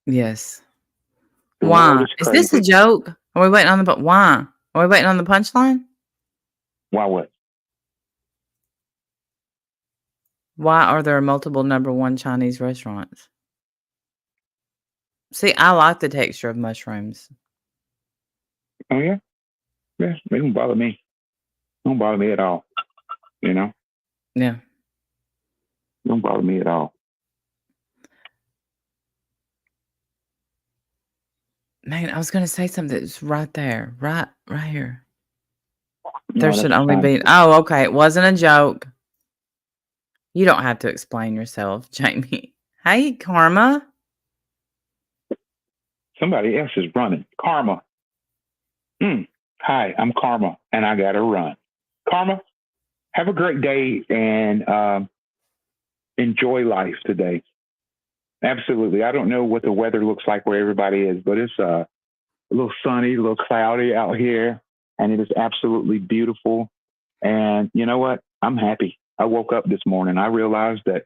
Yes. Why? Is this a joke? Are we waiting on why? Are we waiting on the punchline? Why what? Why are there multiple number one Chinese restaurants? See, I like the texture of mushrooms. Oh yeah, yeah. They don't bother me. Don't bother me at all. You know, Yeah. don't bother me at all. Man, I was gonna say something that's right there. Right here. No, There should that's only fine. be oh, okay. It wasn't a joke. You don't have to explain yourself, Jamie. Hey, Karma. Somebody else is running. Karma. Hi, I'm Karma, and I gotta run. Karma, have a great day and enjoy life today. Absolutely. I don't know what the weather looks like where everybody is, but it's a little sunny, a little cloudy out here, and it is absolutely beautiful. And you know what? I'm happy. I woke up this morning. I realized that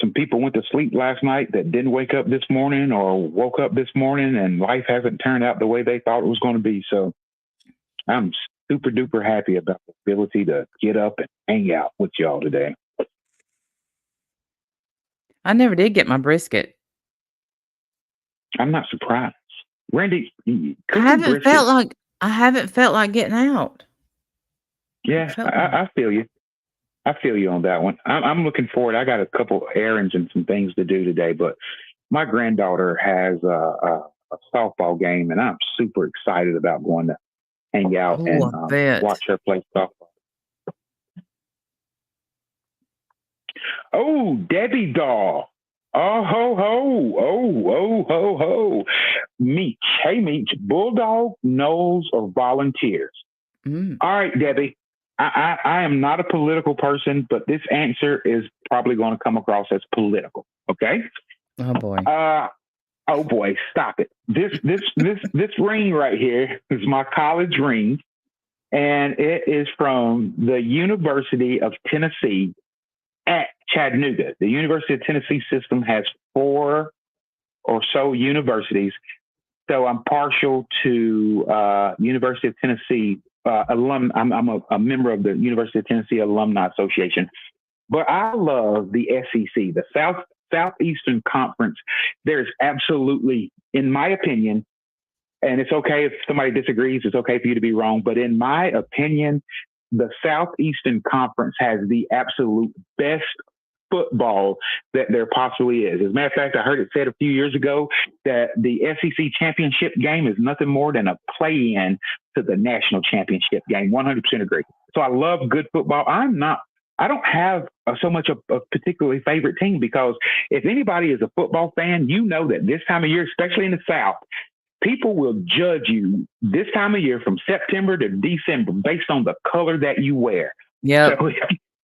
some people went to sleep last night that didn't wake up this morning or woke up this morning, and life hasn't turned out the way they thought it was going to be. So I'm super duper happy about the ability to get up and hang out with y'all today. I never did get my brisket. I'm not surprised. Randy, I cooking haven't brisket. felt like getting out. Yeah, Felt like I feel you. I feel you on that one. I'm looking forward. I got a couple errands and some things to do today, but my granddaughter has a softball game, and I'm super excited about going to hang out oh, and I bet. watch her play softball. Oh, Debbie doll. Oh ho ho. Oh ho ho. Meech. Hey Meech. Bulldog, nose, or volunteers? Mm. All right, Debbie. I am not a political person, but this answer is probably going to come across as political. Okay. Oh boy. Oh boy, stop it. This ring right here is my college ring, and it is from the University of Tennessee at Chattanooga. The University of Tennessee system has 4 or so universities, so I'm partial to University of Tennessee alum. I'm a member of the University of Tennessee Alumni Association, but I love the SEC, the Southeastern Conference. There's absolutely, in my opinion, and it's okay if somebody disagrees, it's okay for you to be wrong, but in my opinion, the Southeastern Conference has the absolute best football that there possibly is. As a matter of fact, I heard it said a few years ago that the SEC championship game is nothing more than a play-in to the national championship game. 100% agree. So I love good football. I don't have so much a particularly favorite team, because if anybody is a football fan, you know that this time of year, especially in the South, people will judge you this time of year from September to December based on the color that you wear. Yep. So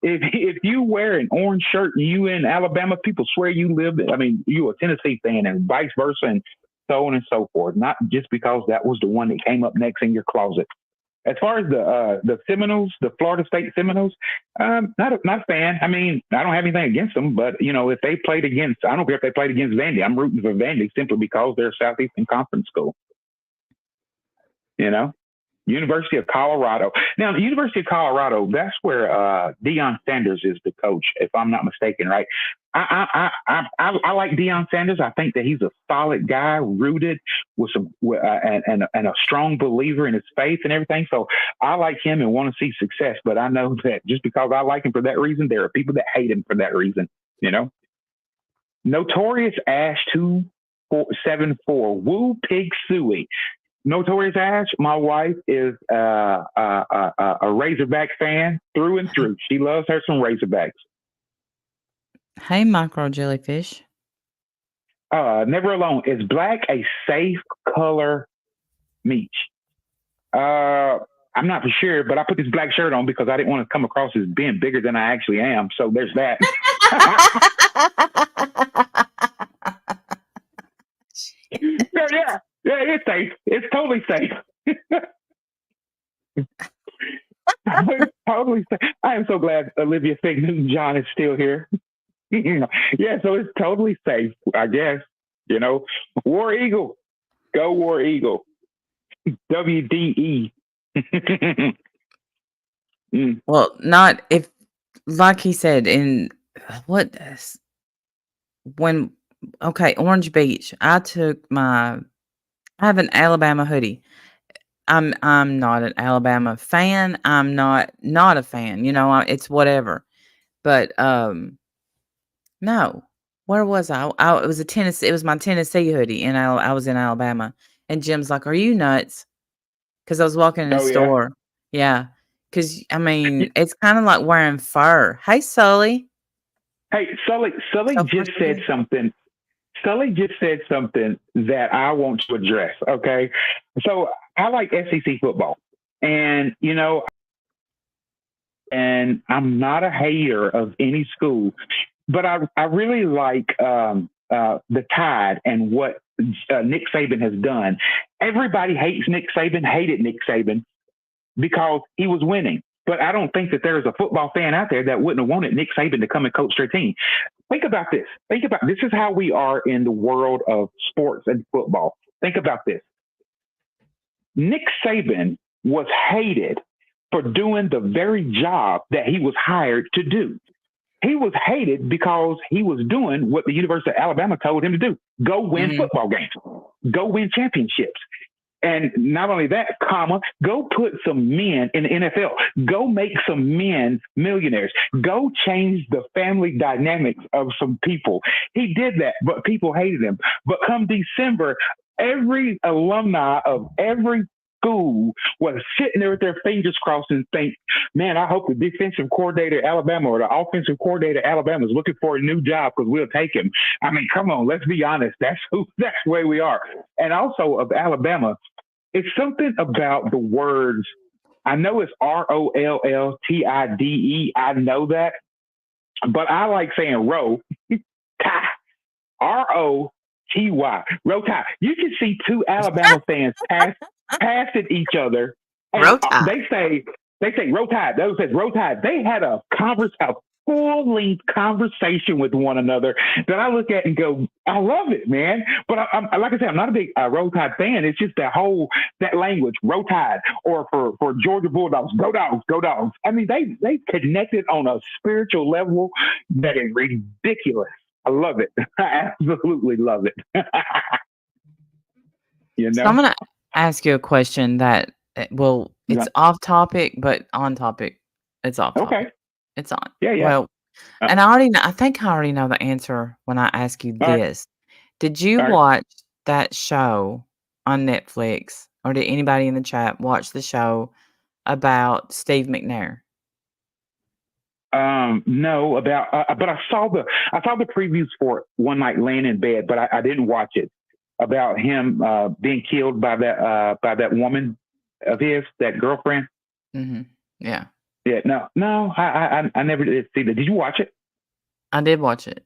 if you wear an orange shirt and you in Alabama, people swear you live. I mean, you a Tennessee fan, and vice versa, and so on and so forth. Not just because that was the one that came up next in your closet. As far as the Seminoles, the Florida State Seminoles, not a fan. I mean, I don't have anything against them, but if they played against, I don't care if they played against Vandy. I'm rooting for Vandy simply because they're a Southeastern Conference school. University of Colorado. Now, the University of Colorado, that's where Deion Sanders is the coach, if I'm not mistaken, right? I like Deion Sanders. I think that he's a solid guy, rooted with and a strong believer in his faith and everything. So I like him and want to see success. But I know that just because I like him for that reason, there are people that hate him for that reason. Notorious Ash 274 Woo Pig Suey. Notorious Ash, my wife is a Razorback fan through and through. She loves her some Razorbacks. Hey, micro jellyfish. Never alone. Is black a safe color, Meech? I'm not for sure, but I put this black shirt on because I didn't want to come across as being bigger than I actually am. So there's that. Yeah, it's safe. It's totally safe. It's totally safe. I am so glad Olivia Fig John is still here. Yeah, so it's totally safe, I guess. War Eagle. Go War Eagle. WDE. Well, not if, like he said, in what when okay, Orange Beach. I have an Alabama hoodie. I'm not an Alabama fan. I'm not a fan. It's whatever. But no. Where was I? It was a Tennessee. It was my Tennessee hoodie, and I was in Alabama. And Jim's like, "Are you nuts?" Because I was walking in a Oh yeah. store. Yeah. Because I mean, it's kind of like wearing fur. Hey, Sully. Hey, Sully. Sully So far, just so said good. something. Sully just said something that I want to address. Okay, so I like SEC football, and and I'm not a hater of any school, but I really like the Tide and what Nick Saban has done. Everybody hates Nick Saban, hated Nick Saban because he was winning. But I don't think that there is a football fan out there that wouldn't have wanted Nick Saban to come and coach their team. Think about this. This is how we are in the world of sports and football. Think about this. Nick Saban was hated for doing the very job that he was hired to do. He was hated because he was doing what the University of Alabama told him to do. Go win football games. Go win championships. And not only that, go put some men in the NFL. Go make some men millionaires. Go change the family dynamics of some people. He did that, but people hated him. But come December, every alumni of every school was sitting there with their fingers crossed and think, man, I hope the defensive coordinator at Alabama or the offensive coordinator at Alabama is looking for a new job because we'll take him. I mean, come on, let's be honest. That's the way we are. And also of Alabama, it's something about the words. I know it's ROLLTIDE. I know that, but I like saying row, tie, ROTY, row tie. You can see two Alabama fans passing each other, and Rota. they say row tide. Those says row tide. They had a full-length conversation with one another that I look at and go, I love it, man. But I'm like I said, I'm not a big row tide fan. It's just that language, row tide, or for Georgia Bulldogs, go dogs, go dogs. I mean, they connected on a spiritual level that is ridiculous. I love it. I absolutely love it. So I'm gonna ask you a question that it's off topic, but on topic. It's off topic. Okay. It's on. Yeah. Well, and I think I already know the answer when I ask you this. Did you watch that show on Netflix, or did anybody in the chat watch the show about Steve McNair? No, but I saw the previews for it one night laying in bed, but I didn't watch it. About him being killed by that woman of his, that girlfriend. Mm-hmm. Yeah. Yeah. No. I never did see that. Did you watch it? I did watch it.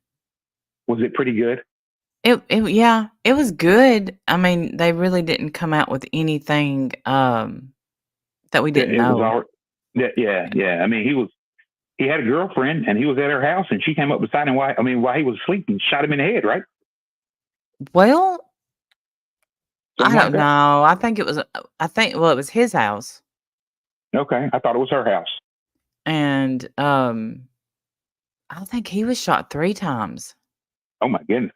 Was it pretty good? Yeah, it was good. I mean, they really didn't come out with anything that we didn't know. Yeah. I mean, he had a girlfriend and he was at her house and she came up beside him while he was asleep and shot him in the head, right? Well, Something I like don't that? know. It was his house. Okay. I thought it was her house. And I think he was shot 3 times. Oh my goodness.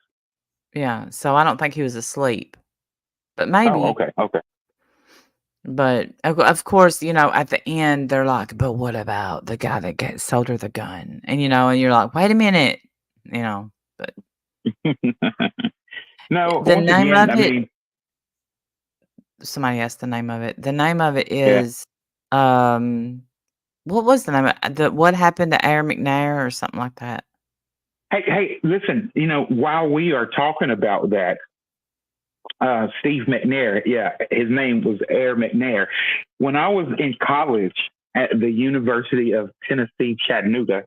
Yeah, so I don't think he was asleep. But maybe. Oh, okay. But of course, at the end they're like, "But what about the guy that sold her the gun?" And and you're like, "Wait a minute," but No, the once name again, of I it. mean, Somebody asked the name of it. The name of it is what was the name of what happened to Aaron McNair or something like that? Hey, listen, while we are talking about that, Steve McNair, yeah, his name was Aaron McNair. When I was in college at the University of Tennessee, Chattanooga,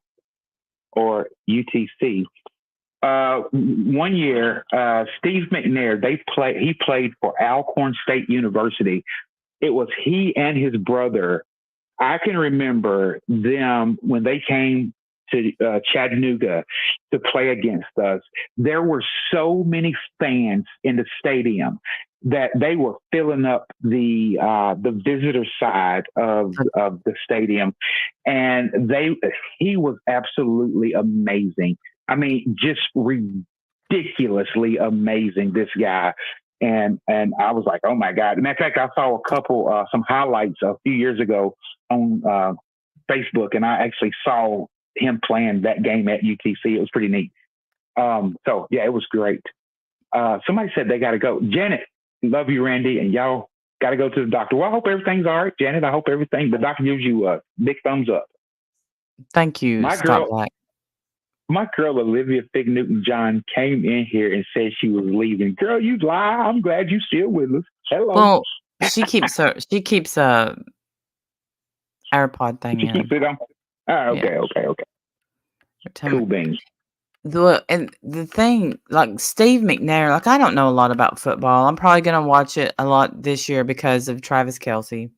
or UTC, one year, Steve McNair, he played for Alcorn State University. It was he and his brother. I can remember them when they came to Chattanooga to play against us, there were so many fans in the stadium that they were filling up the visitor side of the stadium, and he was absolutely amazing. I mean, just ridiculously amazing, this guy. And I was like, oh my God. Matter of fact, I saw a couple some highlights a few years ago on Facebook, and I actually saw him playing that game at UTC. It was pretty neat. So yeah, it was great. Somebody said they got to go. Janet, love you, Randy, and y'all got to go to the doctor. Well, I hope everything's all right, Janet. I hope the doctor gives you a big thumbs up. Thank you, Scott Black. My girl Olivia Fig Newton John came in here and said she was leaving. Girl, you lie. I'm glad you still with us. Hello. Well, she keeps AirPod thing in. Keeps it on. Okay. Cool beans. The thing, like Steve McNair, like I don't know a lot about football. I'm probably gonna watch it a lot this year because of Travis Kelce.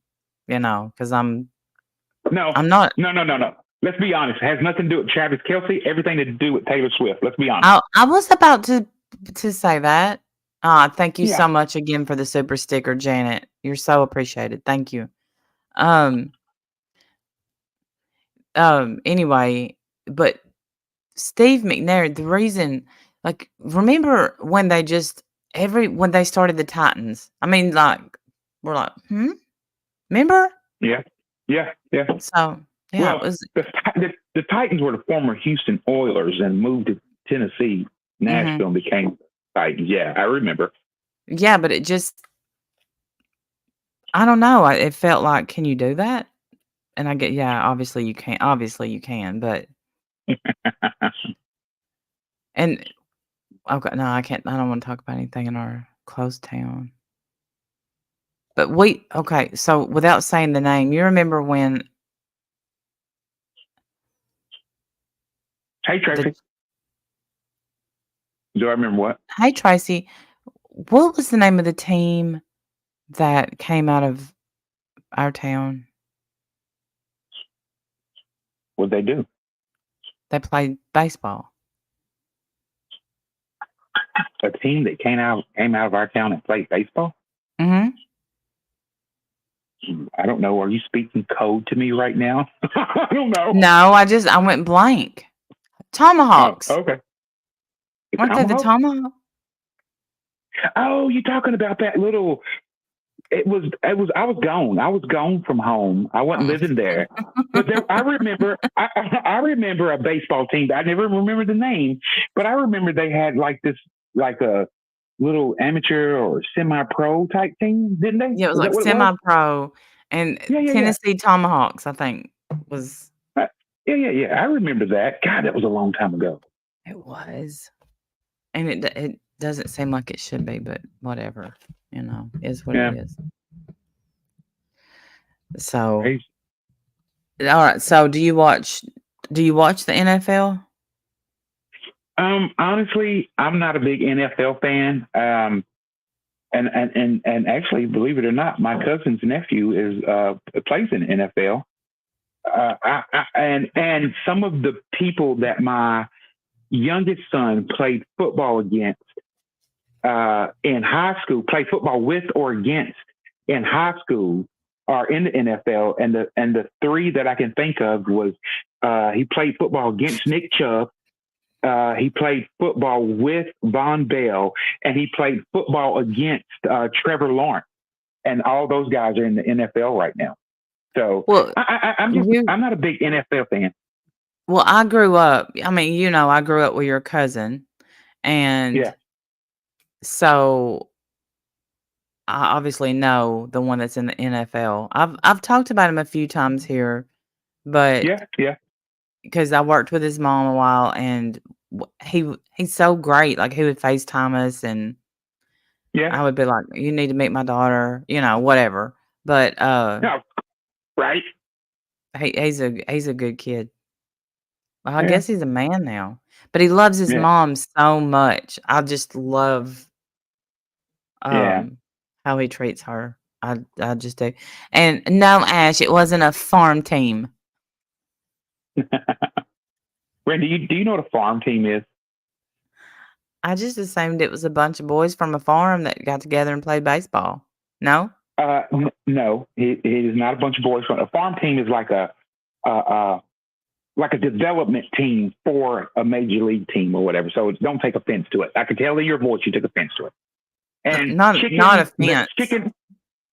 Because I'm not. No. Let's be honest. It has nothing to do with Travis Kelce. Everything to do with Taylor Swift. Let's be honest. I was about to say that. Thank you so much again for the super sticker, Janet. You're so appreciated. Thank you. Anyway, but Steve McNair, the reason, like, remember when they when they started the Titans? I mean, like, we're like, remember? Yeah. So. Yeah, well, the Titans were the former Houston Oilers and moved to Tennessee, Nashville, and became Titans. Yeah, I remember. Yeah, but it just, I don't know. It felt like, can you do that? And I get, obviously you can. Obviously you can, but. And, okay, no, I can't. I don't want to talk about anything in our close town. But okay, so without saying the name, you remember when. Hey, Tracy. Do I remember what? Hey, Tracy. What was the name of the team that came out of our town? What'd they do? They played baseball. A team that came out of our town and played baseball? Mm-hmm. I don't know. Are you speaking code to me right now? I don't know. No, I went blank. Tomahawks. Oh, okay. Weren't they the Tomahawk? Oh, you're talking about that little. I was gone. I was gone from home. I wasn't living there. But I remember a baseball team. I never remember the name, but I remember they had like a little amateur or semi-pro type team, didn't they? Yeah, it was like semi-pro and Tennessee Tomahawks, I think was. Yeah. I remember that. God, that was a long time ago. It was, and it doesn't seem like it should be, but whatever, is what it is. So, all right. So, do you watch the NFL? Honestly, I'm not a big NFL fan. And actually, believe it or not, my cousin's nephew plays in the NFL. And some of the people that my youngest son played football against in high school, played football with or against in high school, are in the NFL. And the three that I can think of was he played football against Nick Chubb. He played football with Von Bell, and he played football against Trevor Lawrence. And all those guys are in the NFL right now. So I'm not a big NFL fan. Well, I grew up. I mean, I grew up with your cousin, and so I obviously know the one that's in the NFL. I've talked about him a few times here, but because I worked with his mom a while, and he's so great. Like, he would FaceTime us, and I would be like, "You need to meet my daughter," whatever. But right? He's a good kid. Well, I guess he's a man now, but he loves his mom so much. I just love how he treats her. I just do. And no, Ash, it wasn't a farm team. Randy, do you know what a farm team is? I just assumed it was a bunch of boys from a farm that got together and played baseball. No? No, it is not a bunch of boys. A farm team is like a development team for a major league team or whatever. So don't take offense to it. I can tell in your voice you took offense to it. And Not the offense. chicken,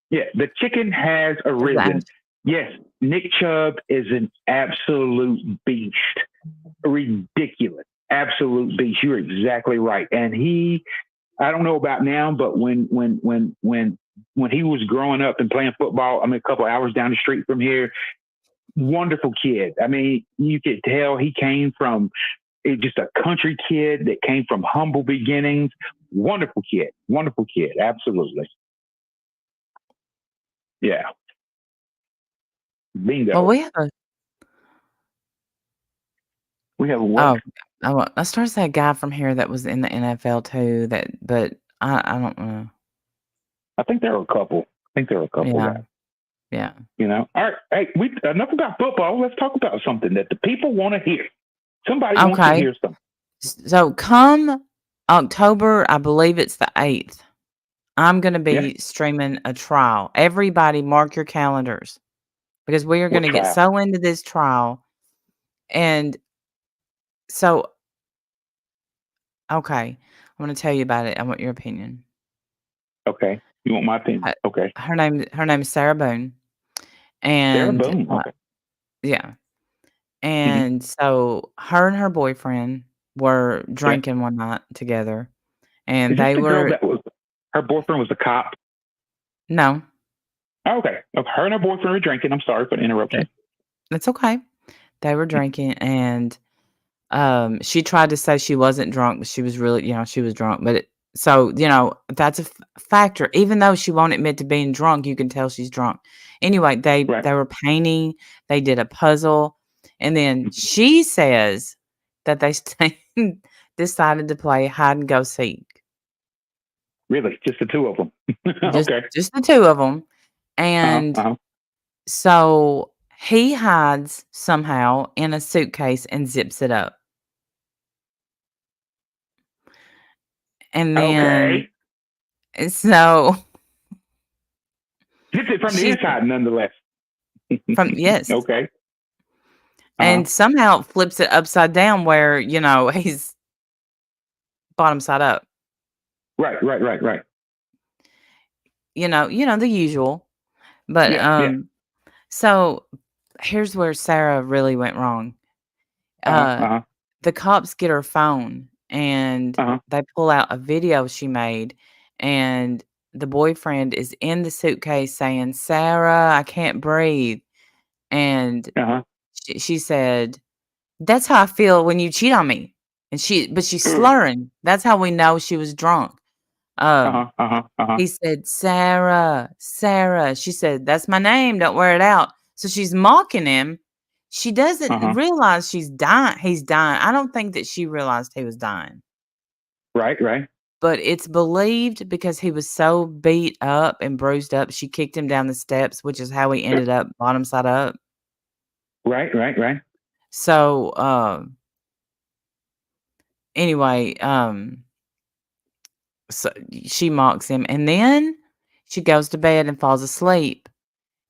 yeah, the chicken has arisen. Yes, Nick Chubb is an absolute beast. Ridiculous. Absolute beast. You're exactly right. And I don't know about now, but when he was growing up and playing football, I mean, a couple of hours down the street from here, wonderful kid. I mean, you could tell he came from just a country kid that came from humble beginnings. Wonderful kid. Absolutely. Yeah. Bingo. Well, we have what? I started to say a guy from here that was in the NFL too. But I don't know. I think there were a couple. Yeah. Yeah. You know. All right. Hey, enough about football. Let's talk about something that the people want to hear. Somebody wants to hear something. So come October, I believe it's the 8th, I'm going to be streaming a trial. Everybody mark your calendars because we are going to get so into this trial. And so, okay, I'm going to tell you about it. I want your opinion. Okay. You want my opinion? Okay. Her name is Sarah Boone. And Sarah Boone. Okay. Yeah. And so her and her boyfriend were drinking one night together. And they were her boyfriend was a cop. No. Okay. Her and her boyfriend were drinking. I'm sorry for the interruption. That's okay. They were drinking, and she tried to say she wasn't drunk, but she was really, she was drunk. But that's a factor. Even though she won't admit to being drunk, you can tell she's drunk. Anyway, they were painting. They did a puzzle, and then she says that they decided to play hide and go seek. Really, just the two of them. Just the two of them, and so he hides somehow in a suitcase and zips it up. And then, so zips it from the inside, nonetheless. Yes. Okay. And somehow flips it upside down where, he's bottom side up. Right. The usual. But so here's where Sarah really went wrong. The cops get her phone and they pull out a video she made, and the boyfriend is in the suitcase saying, "Sarah, I can't breathe." And she said, "That's how I feel when you cheat on me." And she's slurring. That's how we know she was drunk. He said, "Sarah, Sarah." She said, "That's my name. Don't wear it out." So she's mocking him. She doesn't realize she's dying. He's dying. I don't think that she realized he was dying. Right. But it's believed because he was so beat up and bruised up, she kicked him down the steps, which is how he ended up bottom side up. Right. So, anyway, so she mocks him, and then she goes to bed and falls asleep.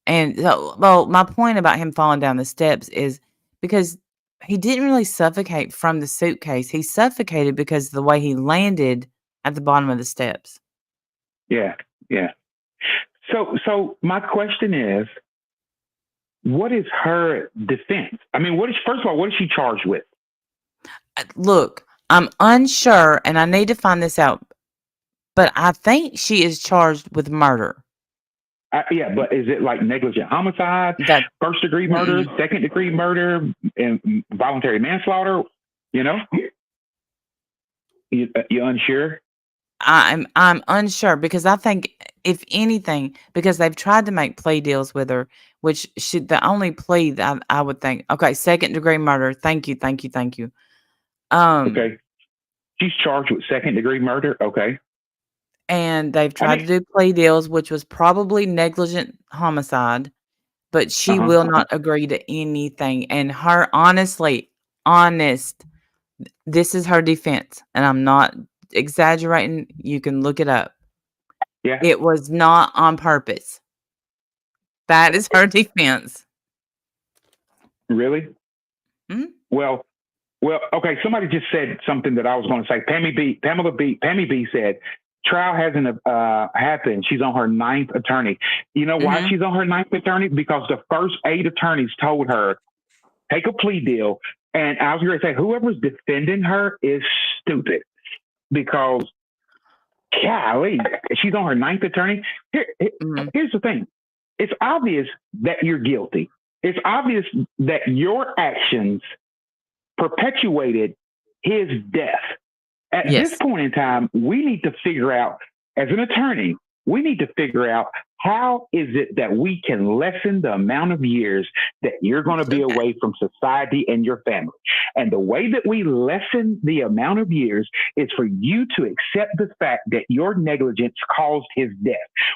And my point about him falling down the steps is because he didn't really suffocate from the suitcase. He suffocated because of the way he landed at the bottom of the steps. Yeah. So my question is, what is her defense? I mean, first of all, what is she charged with? Look, I'm unsure, and I need to find this out, but I think she is charged with murder. Yeah, but is it like negligent homicide, first degree murder, second degree murder, and voluntary manslaughter? You unsure? I'm unsure because I think, if anything, because they've tried to make plea deals with her, which the only plea that I would think, okay, second degree murder. Thank you. Okay, she's charged with second degree murder. Okay. And they've tried to do plea deals, which was probably negligent homicide, but she will not agree to anything. And her, honestly, honest. This is her defense, and I'm not exaggerating. You can look it up. Yeah. It was not on purpose. That is her defense. Really? Mhm. Well, okay. Somebody just said something that I was going to say. Pammy B said, trial hasn't happened. She's on her 9th attorney. You know why Mhm. she's on her 9th attorney? Because the first 8 attorneys told her, take a plea deal. And I was going to say, whoever's defending her is stupid because, golly, she's on her 9th attorney. Mhm. Here's the thing. It's obvious that you're guilty. It's obvious that your actions perpetuated his death. At this Yes. point in time, we need to figure out, as an attorney, we need to figure out how is it that we can lessen the amount of years that you're going to be Okay. away from society and your family. And the way that we lessen the amount of years is for you to accept the fact that your negligence caused his death.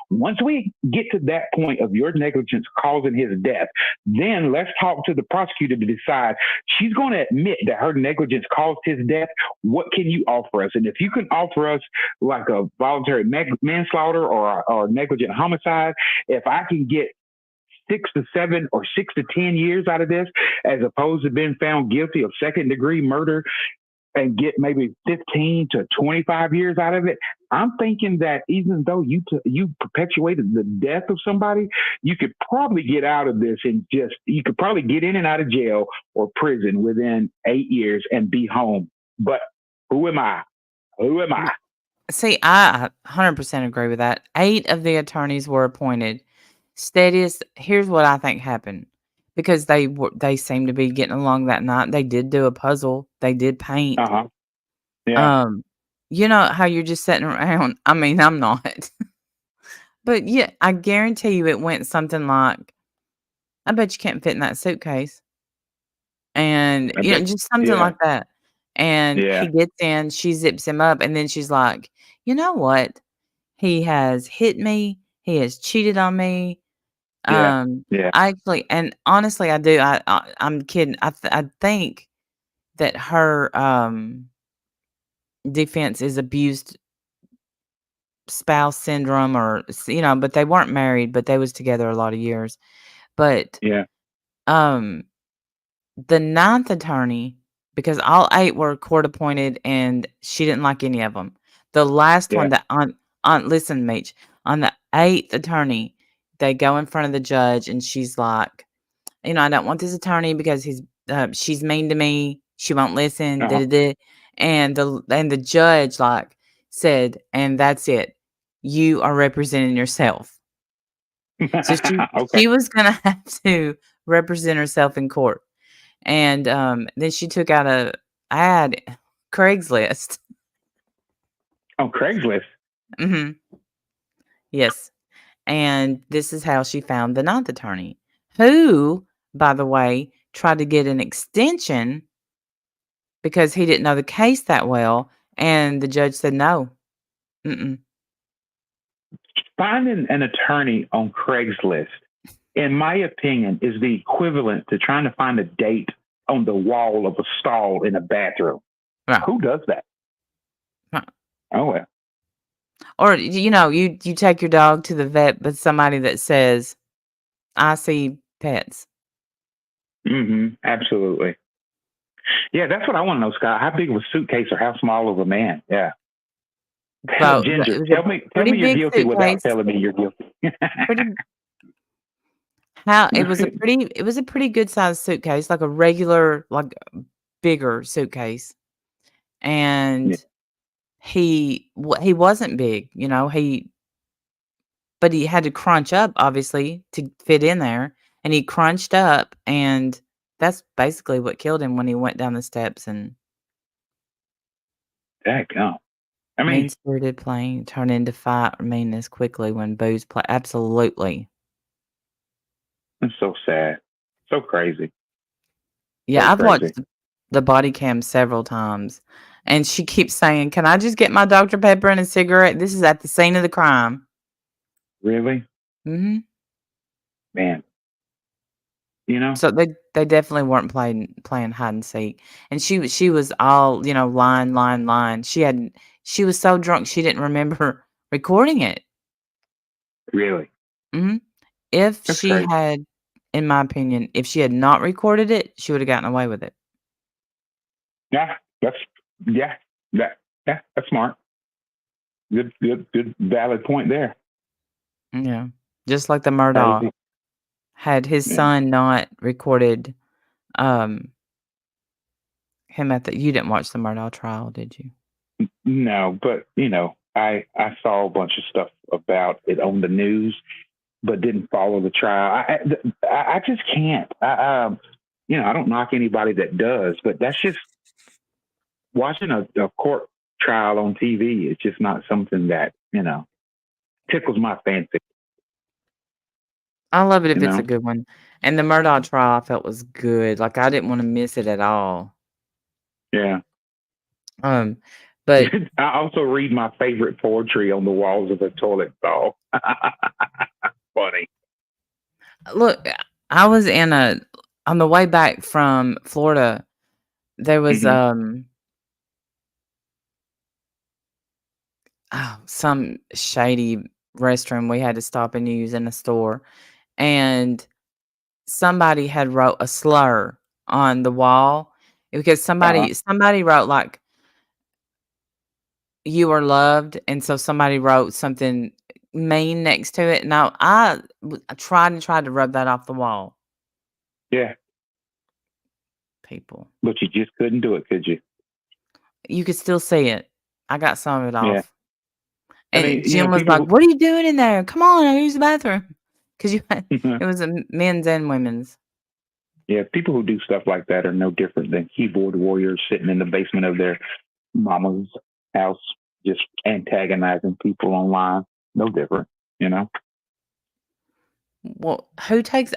Once we get to that point of your negligence causing his death, then let's talk to the prosecutor to decide she's going to admit that her negligence caused his death. What can you offer us? And if you can offer us like a voluntary manslaughter or negligent homicide, if I can get 6 to 7 or 6 to 10 years out of this, as opposed to being found guilty of 2nd-degree murder and get maybe 15 to 25 years out of it, I'm thinking that even though you perpetuated the death of somebody, you could probably get out of this and you could probably get in and out of jail or prison within 8 years and be home. But who am I? Who am I? See, I 100% agree with that. 8 of the attorneys were appointed. Steadiest, here's what I think happened. Because they seemed to be getting along that night. They did do a puzzle. They did paint. Uh-huh. Yeah. Um, you know how you're just sitting around. I mean, I'm not. But yeah, I guarantee you it went something like, I bet you can't fit in that suitcase. And, I bet. just something Yeah. like that. And he Yeah. gets in, she zips him up, and then she's like, "You know what? He has hit me. He has cheated on me." Yeah. Yeah. I actually, and honestly, I do. I'm kidding. I think that her defense is abused spouse syndrome, or but they weren't married, but they was together a lot of years. But Yeah. um, the 9th attorney, because all 8 were court appointed, and she didn't like any of them. The last one Yeah. that on listen, Meech, on the 8th attorney, they go in front of the judge, and she's like, I don't want this attorney because she's mean to me. She won't listen. Da, Uh-huh. da, da. And the judge said, and that's it. You are representing yourself. So Okay. she was gonna have to represent herself in court. And then she took out a ad, Craigslist. On Craigslist. Hmm. Yes. And this is how she found the 9th attorney, who, by the way, tried to get an extension because he didn't know the case that well, and the judge said no. Mm-mm. Finding an attorney on Craigslist, in my opinion, is the equivalent to trying to find a date on the wall of a stall in a bathroom. Right. Who does that? Right. Oh, well. Or, you take your dog to the vet, but somebody that says, "I see pets." Mm-hmm. Absolutely. Yeah, that's what I want to know, Scott. How big of a suitcase or how small of a man? Yeah. Well, Ginger, it was a tell me pretty you're big guilty without suitcase. telling me you're guilty. Pretty it was a pretty good sized suitcase, like a regular, like, bigger suitcase. Yeah. And he wasn't big, but he had to crunch up, obviously, to fit in there, and he crunched up, and that's basically what killed him when he went down the steps. And Daggone. I mean, mean-spirited playing turned into fight or meanness quickly when booze play. Absolutely. it's so sad. So crazy. So Yeah, I've crazy. watched the body cam several times, and she keeps saying, "Can I just get my Dr. Pepper and a cigarette?" This is at the scene of the crime. Really? Mhm. Man. You know, So they definitely weren't playing hide and seek, and she was all, lying. She was so drunk she didn't remember recording it. really, Mhm. If that's she crazy. had, in my opinion, if she had not recorded it, she woulda gotten away with it. Yeah, that's yeah, that that's smart. Good, valid point there. Yeah. Just like the Murdaugh Crazy. had his Yeah. son not recorded, um, him at the you didn't watch the Murdaugh trial, did you? No, but I saw a bunch of stuff about it on the news, but didn't follow the trial. I just can't. I don't knock anybody that does, but that's just watching a court trial on TV. It's just not something that tickles my fancy. I love it if You it's a know. good one, and the Murdaugh trial I felt was good, like, I didn't wanna miss it at all. Yeah. Um, but I also read my favorite poetry on the walls of a toilet bowl. Funny. look, I was on the way back from Florida, there was, Hmm. some shady restroom we had to stop and use in a store, and somebody had wrote a slur on the wall because Uh-huh. somebody wrote, like, "You are loved," and so somebody wrote something mean next to it. Now I tried to rub that off the wall, Yeah, people. but you just couldn't do it, could you? You could still see it. I got some of it Yeah. off. I And mean, Jim was like, people. "What are you doing in there? Come on, I use the bathroom." 'Cause Who, it was a men's and women's. yeah, people who do stuff like that are no different than keyboard warriors sitting in the basement of their mama's house, just antagonizing people online. No different, you know. Well, who has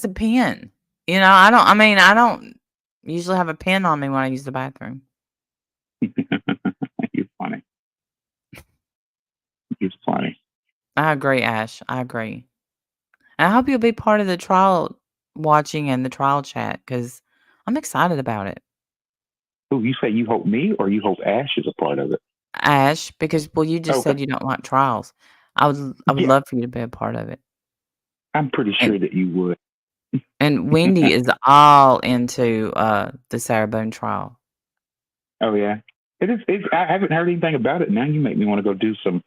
a pen? I don't usually have a pen on me when I use the bathroom. You're funny. You're funny. I agree, Ash. I agree. And I hope you'll be part of the trial watching and the trial chat because I'm excited about it. Who you say you hope me or you hope Ash is a part of it? Ash, because well, you just Okay. said you don't like trials. I would Yeah, love for you to be a part of it. I'm pretty And sure that you would. and Wendy is all into the Sarah Boone trial. Oh yeah, it is. I haven't heard anything about it. Now you make me want to go do some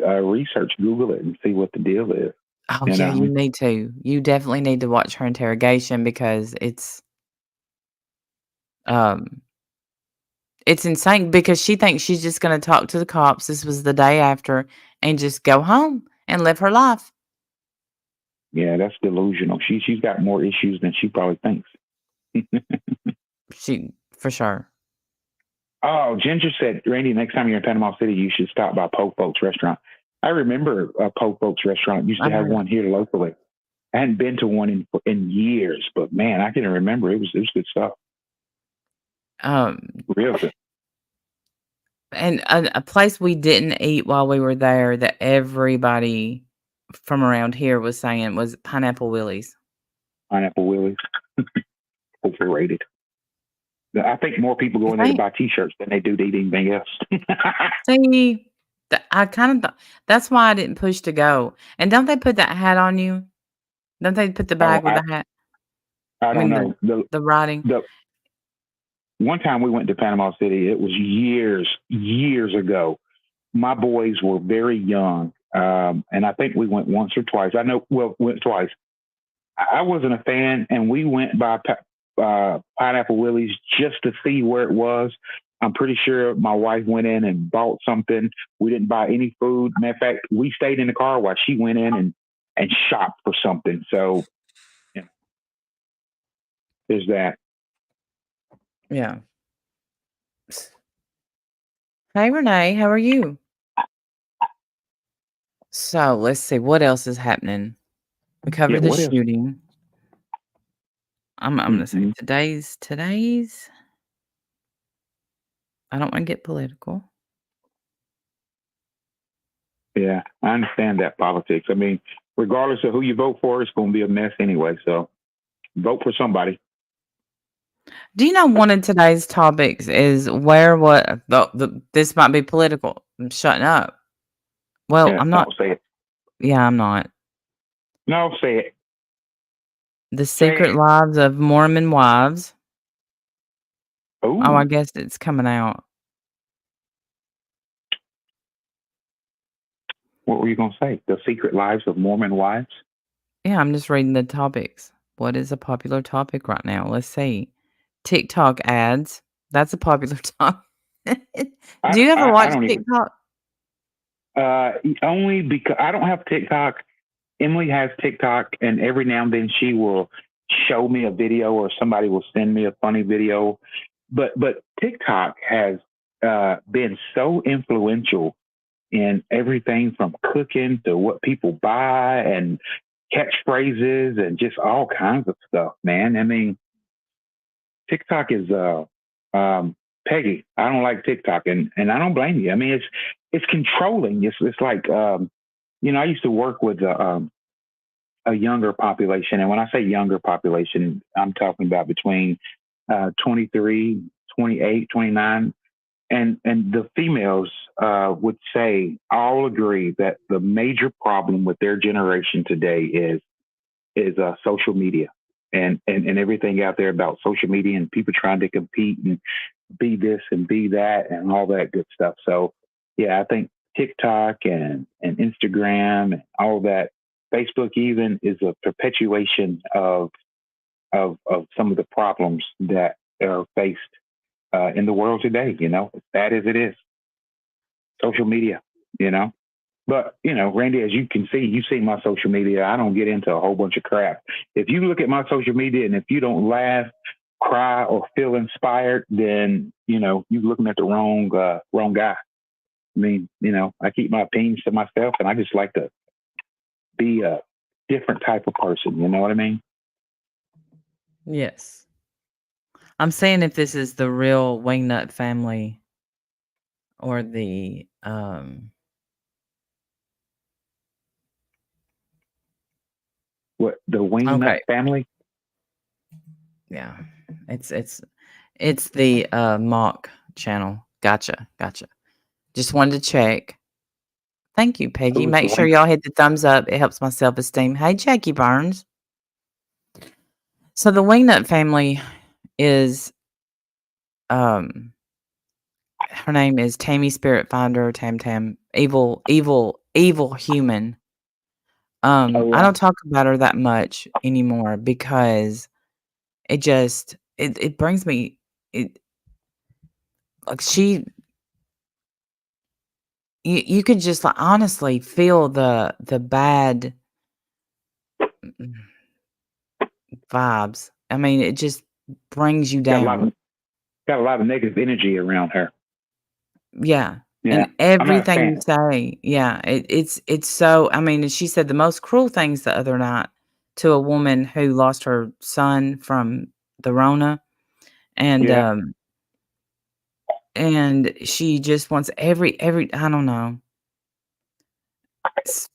research, Google it, and see what the deal is. Oh You yeah, you know. need to. You definitely need to watch her interrogation because um it's insane because she thinks she's just gonna talk to the cops. This was the day after and just go home and live her life. Yeah, that's delusional. She's got more issues than she probably thinks. She for sure. Oh, Ginger said, Randy, next time you're in Panama City, you should stop by Po Folks Restaurant. I remember Po Folks Restaurant used I to have heard. one here locally. I hadn't been to one in years, but man, I can remember it was good stuff. Um Real good. and a place we didn't eat while we were there that everybody from around here was saying was Pineapple Willie's. Pineapple Willies, overrated. I think more people go You in there to think? buy T-shirts than they do to eat anything else. See, I kind of thought that's why I didn't push to go. And don't they put that hat on you? Don't they put the Oh, bag with the hat? I I don't mean know. the writing. The one time we went to Panama City, it was years ago. My boys were very young, and I think we went once or twice. I know, well, went twice. I wasn't a fan, and we went by Pineapple Willie's just to see where it was. I'm pretty sure my wife went in and bought something. We didn't buy any food. Matter of fact, we stayed in the car while she went in and shopped for something. So yeah, there's that. Yeah. Hey Renee, how are you? So let's see what else is happening. We Yeah, covered the what else? shooting. I'm gonna say Mm-hmm. today's. I don't want to get political. Yeah, I understand that politics. I mean, regardless of who you vote for, it's going to be a mess anyway. So vote for somebody. Do you know one of today's topics is this might be political. I'm shutting up. Well, Yeah, I'm no, not. say it. Yeah, I'm not. No, say it. The Say Secret it. Lives of Mormon Wives. Oh, I Ooh, guess it's coming out. what were you going to say? The Secret Lives of Mormon Wives? Yeah, I'm just reading the topics. What is a popular topic right now? Let's see. TikTok ads. That's a popular topic. Do you ever I watch don't even. TikTok? Only because I don't have TikTok. Emily has TikTok, and every now and then she will show me a video, or somebody will send me a funny video. But TikTok has been so influential in everything from cooking to what people buy and catchphrases and just all kinds of stuff, man. I mean, TikTok is Peggy. I don't like TikTok, and I don't blame you. I mean, it's controlling. It's like I used to work with a younger population, and when I say younger population, I'm talking about between 23, 28, 29. And the females would say, all agree that the major problem with their generation today is social media and everything out there about social media and people trying to compete and be this and be that and all that good stuff. So yeah, I think TikTok and Instagram and all that, Facebook even, is a perpetuation of some of the problems that are faced in the world today, as bad as it is. Social media, you know. But, Randy, as you can see, you see my social media. I don't get into a whole bunch of crap. If you look at my social media and if you don't laugh, cry, or feel inspired, then, you're looking at the wrong guy. I mean, I keep my opinions to myself, and I just like to be a different type of person. You know what I mean? Yes. I'm saying if this is the real Wingnut family or the What, the Wingnut okay. family? Yeah. It's the mock channel. Gotcha. Just wanted to check. Thank you, Peggy. Who's the Make sure Wing? y'all hit the thumbs up. It helps my self-esteem. Hey, Jackie Burns. So the Wingnut family is her name is Tammy Spirit Finder, Tam Tam, evil human. Oh, I yeah. don't talk about her that much anymore because it brings me it like you could just like honestly feel the bad vibes. I mean, it just brings you Got a lot down. of, got a lot of negative energy around her. Yeah. Yeah. And I'm not a everything you fan. say, yeah, it's so I mean, and she said the most cruel things the other night to a woman who lost her son from the Rona, and Yeah. she just wants every I don't know. s-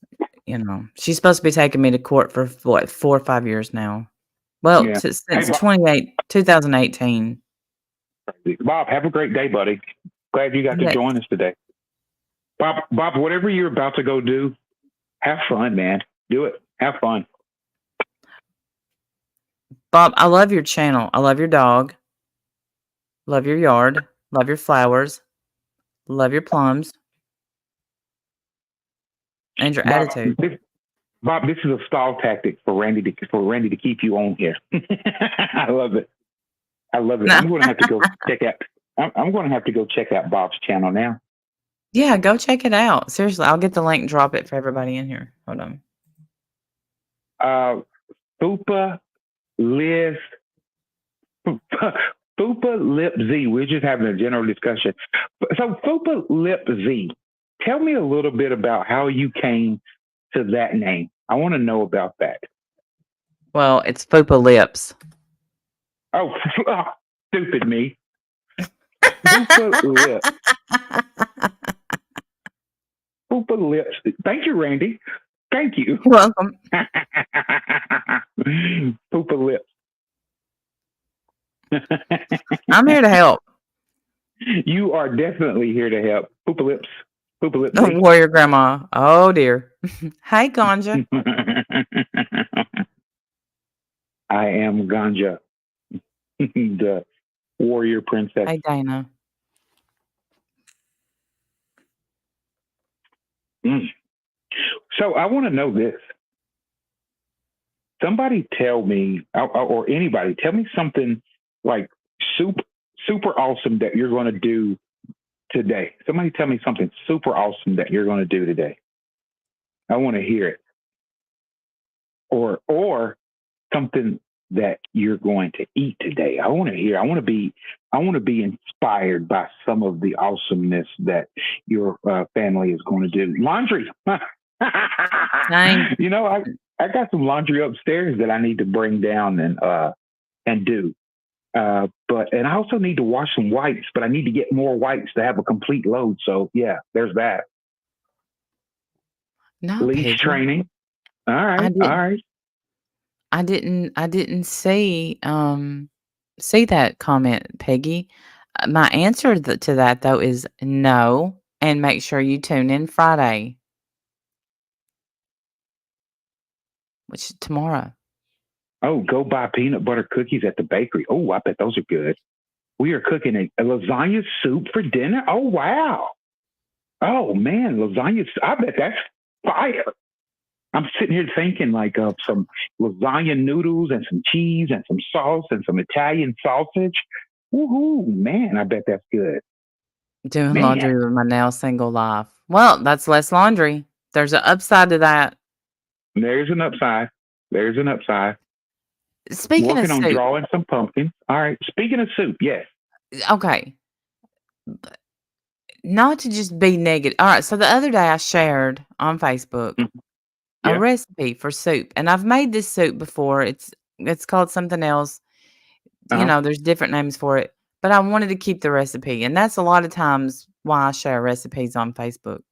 she's supposed to be taking me to court for what 4 or 5 years now. Well, Yeah. Hey, since 2018. Bob, have a great day, buddy. Glad you got to Yes, join us today. Bob, whatever you're about to go do, have fun, man. Do it. Have fun. Bob, I love your channel. I love your dog. Love your yard. Love your flowers. Love your plums and your Bob, attitude. this is a stall tactic for Randy to keep you on here. I love it. I'm going to have to go check out. I'm going to have to go check out Bob's channel now. Yeah, go check it out. Seriously, I'll get the link and drop it for everybody in here. Hold on. Fupa Liz, Fupa Lip Z. We're just having a general discussion. So Fupa Lip Z, tell me a little bit about how you came to that name. I want to know about that. Well, it's Fupa Lips. Oh, stupid me. Fupa Lip. Fupa Lips. Thank you, Randy. Thank you. You're welcome. Poopa lips. I'm here to help. You are definitely here to help. Poopa lips. Poopa lipsy. Warrior grandma. Oh dear. Hey, Ganja. I am Ganja, the warrior princess. Hey, Dana. Mm. So I want to know this. Somebody tell me, or anybody, tell me something like super awesome that you're going to do today. Somebody tell me something super awesome that you're going to do today. I want to hear it. Or something that you're going to eat today. I want to hear. I want to be inspired by some of the awesomeness that your family is going to do. Laundry. Dang. You know, I got some laundry upstairs that I need to bring down and do. And I also need to wash some whites, but I need to get more whites to have a complete load. So yeah, there's that. No, Leash Piggy. training. All right. All right. I didn't see that comment, Peggy. My answer to that though is no, and make sure you tune in Friday, which is tomorrow. Oh, go buy peanut butter cookies at the bakery. Oh, I bet those are good. We are cooking a lasagna soup for dinner. Oh, wow. Oh, man, lasagna. I bet that's fire. I'm sitting here thinking like of some lasagna noodles and some cheese and some sauce and some Italian sausage. Woohoo, man, I bet that's good. Doing Man. laundry with my now single life. Well, that's less laundry. There's an upside to that. There's an upside. There's an upside. Speaking Working of on soup. drawing some pumpkins. All right. Speaking of soup, yes. Okay. Not to just be negative. All right. So the other day I shared on Facebook a Yeah. recipe for soup, and I've made this soup before. It's called something else. You know, there's different names for it, but I wanted to keep the recipe, and that's a lot of times why I share recipes on Facebook.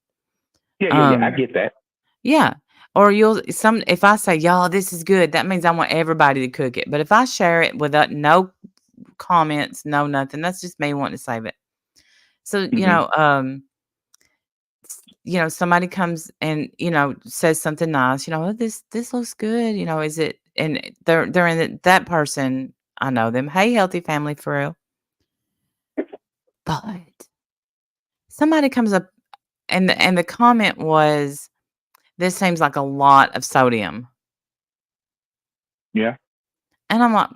Yeah. I get that. Yeah. Or if I say, y'all, this is good, that means I want everybody to cook it. But if I share it without no comments, no nothing, that's just me wanting to save it. So, somebody comes and, says something nice, oh, this looks good. Is it, and they're in that person, I know them. Hey, healthy family for real. But somebody comes up and the comment was, this seems like a lot of sodium. Yeah. And I'm like,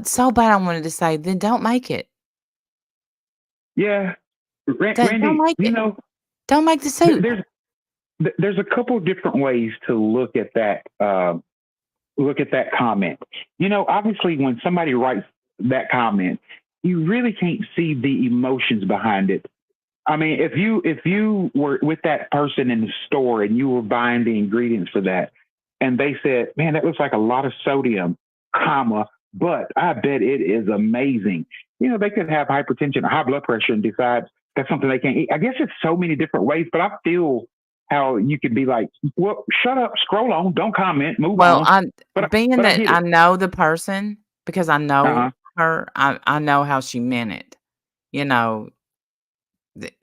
so bad I wanted to say, then don't make it. Yeah. Randy, Don't make it. Don't make the soup. There's a couple different ways to look at that comment. Obviously when somebody writes that comment, you really can't see the emotions behind it. I mean, if you were with that person in the store and you were buying the ingredients for that, and they said, "Man, that looks like a lot of sodium, but I bet it is amazing." They could have hypertension or high blood pressure and decide that's something they can't eat. I guess it's so many different ways, but I feel how you could be like, "Well, shut up, scroll on, don't comment, move on." I know the person because I know her, I know how she meant it.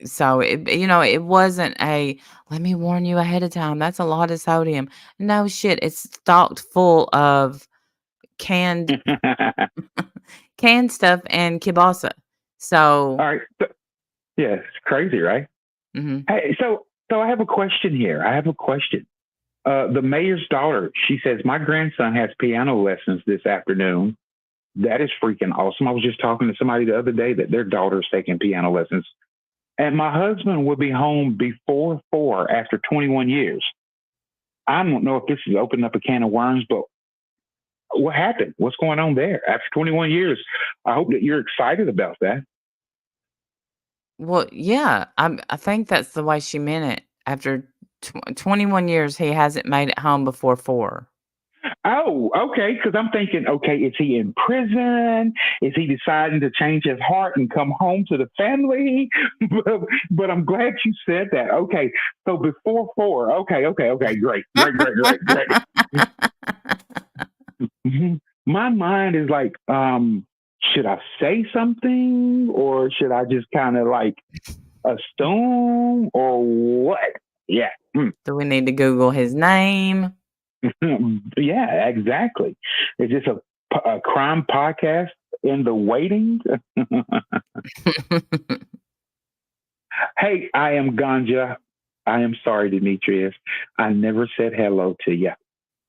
So it wasn't let me warn you ahead of time. That's a lot of sodium. No shit. It's stocked full of canned stuff and kielbasa. So, all right. Yeah, it's crazy, right? Mm-hmm. Hey, so I have a question here. The mayor's daughter, she says, my grandson has piano lessons this afternoon. That is freaking awesome. I was just talking to somebody the other day that their daughter's taking piano lessons. And my husband will be home before 4 after 21 years. I don't know if this is opening up a can of worms, but what happened? What's going on there? After 21 years, I hope that you're excited about that. Well, yeah, I think that's the way she meant it. After 21 years, he hasn't made it home before 4. Oh, okay. Because I'm thinking, okay, is he in prison? Is he deciding to change his heart and come home to the family? But I'm glad you said that. Okay, so before 4. Okay. Great. My mind is like, should I say something or should I just kind of like assume or what? Yeah. Do we need to Google his name? Yeah, exactly. Is this a crime podcast in the waiting? Hey, I am Ganja. I am sorry, Demetrius. I never said hello to you.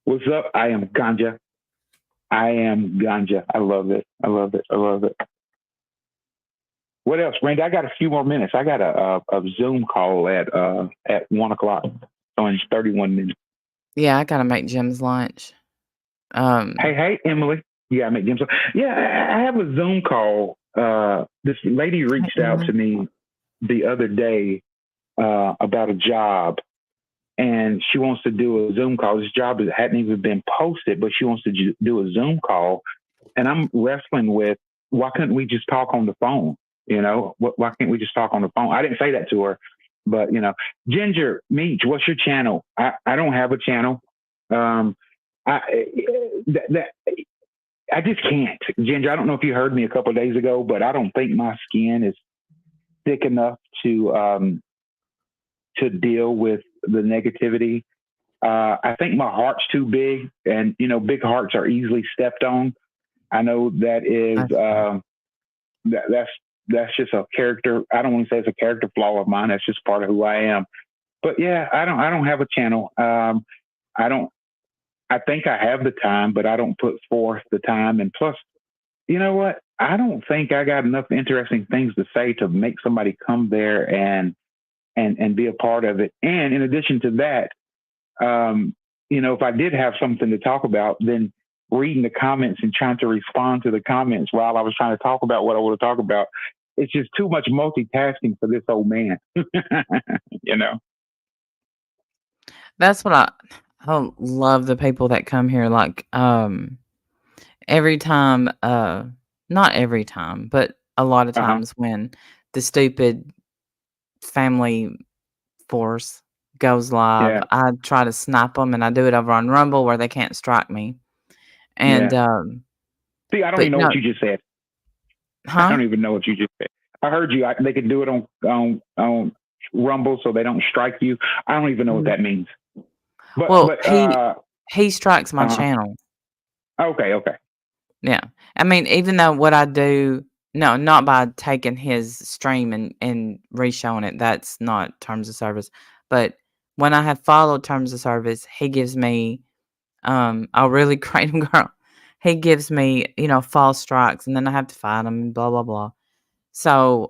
What's up? I am Ganja. I am Ganja. I love it. What else, Randy? I got a few more minutes. I got a Zoom call at 1:00. So in 31 minutes. Yeah, I gotta make Jim's lunch. Hey, Emily. Yeah, I make Jim's. Yeah, I have a Zoom call. This lady reached out to me the other day about a job, and she wants to do a Zoom call. This job hadn't even been posted, but she wants to do a Zoom call. And I'm wrestling with, why couldn't we just talk on the phone? Why can't we just talk on the phone? I didn't say that to her, but Ginger, Meech, what's your channel? I don't have a channel. I just can't. Ginger, I don't know if you heard me a couple of days ago, but I don't think my skin is thick enough to deal with the negativity. I think my heart's too big, and big hearts are easily stepped on. I know that is that's just a character. I don't want to say it's a character flaw of mine. That's just part of who I am. But yeah, I don't have a channel. I think I have the time, but I don't put forth the time. And plus, you know what? I don't think I got enough interesting things to say to make somebody come there and be a part of it. And in addition to that, if I did have something to talk about, then reading the comments and trying to respond to the comments while I was trying to talk about what I want to talk about, it's just too much multitasking for this old man. That's what I love the people that come here. Like every time, not every time, but a lot of times when the stupid family force goes live, I try to snipe them, and I do it over on Rumble where they can't strike me. And see, I don't even know what you just said. Huh? I don't even know what you just said. I heard you. They could do it on Rumble so they don't strike you. I don't even know what that means. But he strikes my channel. Okay. Yeah. I mean, even though what I do, no, not by taking his stream and re-showing it. That's not terms of service. But when I have followed terms of service, he gives me, I'll really create him, girl. He gives me, false strikes, and then I have to fight him and blah, blah, blah. So